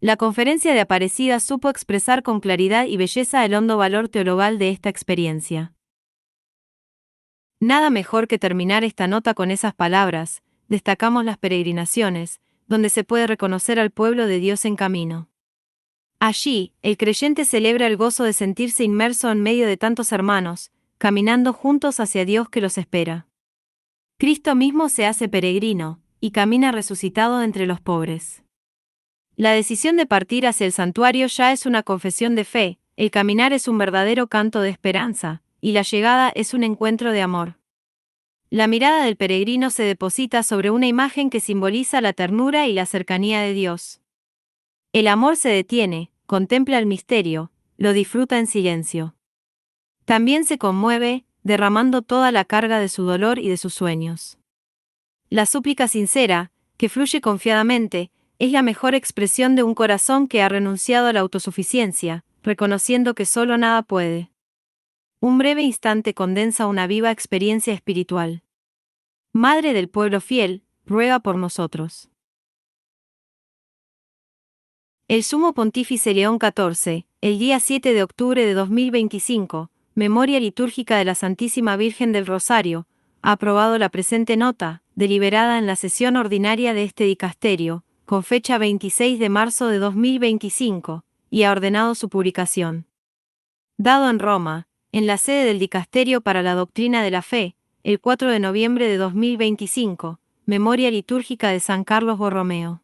La conferencia de Aparecida supo expresar con claridad y belleza el hondo valor teologal de esta experiencia. Nada mejor que terminar esta nota con esas palabras: destacamos las peregrinaciones, donde se puede reconocer al pueblo de Dios en camino. Allí, el creyente celebra el gozo de sentirse inmerso en medio de tantos hermanos, caminando juntos hacia Dios que los espera. Cristo mismo se hace peregrino, y camina resucitado entre los pobres. La decisión de partir hacia el santuario ya es una confesión de fe, el caminar es un verdadero canto de esperanza, y la llegada es un encuentro de amor. La mirada del peregrino se deposita sobre una imagen que simboliza la ternura y la cercanía de Dios. El amor se detiene, contempla el misterio, lo disfruta en silencio. También se conmueve, derramando toda la carga de su dolor y de sus sueños. La súplica sincera, que fluye confiadamente, es la mejor expresión de un corazón que ha renunciado a la autosuficiencia, reconociendo que solo nada puede. Un breve instante condensa una viva experiencia espiritual. Madre del pueblo fiel, ruega por nosotros. El Sumo Pontífice León XIV, el día 7 de octubre de 2025, Memoria litúrgica de la Santísima Virgen del Rosario, ha aprobado la presente nota, deliberada en la sesión ordinaria de este dicasterio, con fecha 26 de marzo de 2025, y ha ordenado su publicación. Dado en Roma, en la sede del Dicasterio para la Doctrina de la Fe, el 4 de noviembre de 2025, Memoria litúrgica de San Carlos Borromeo.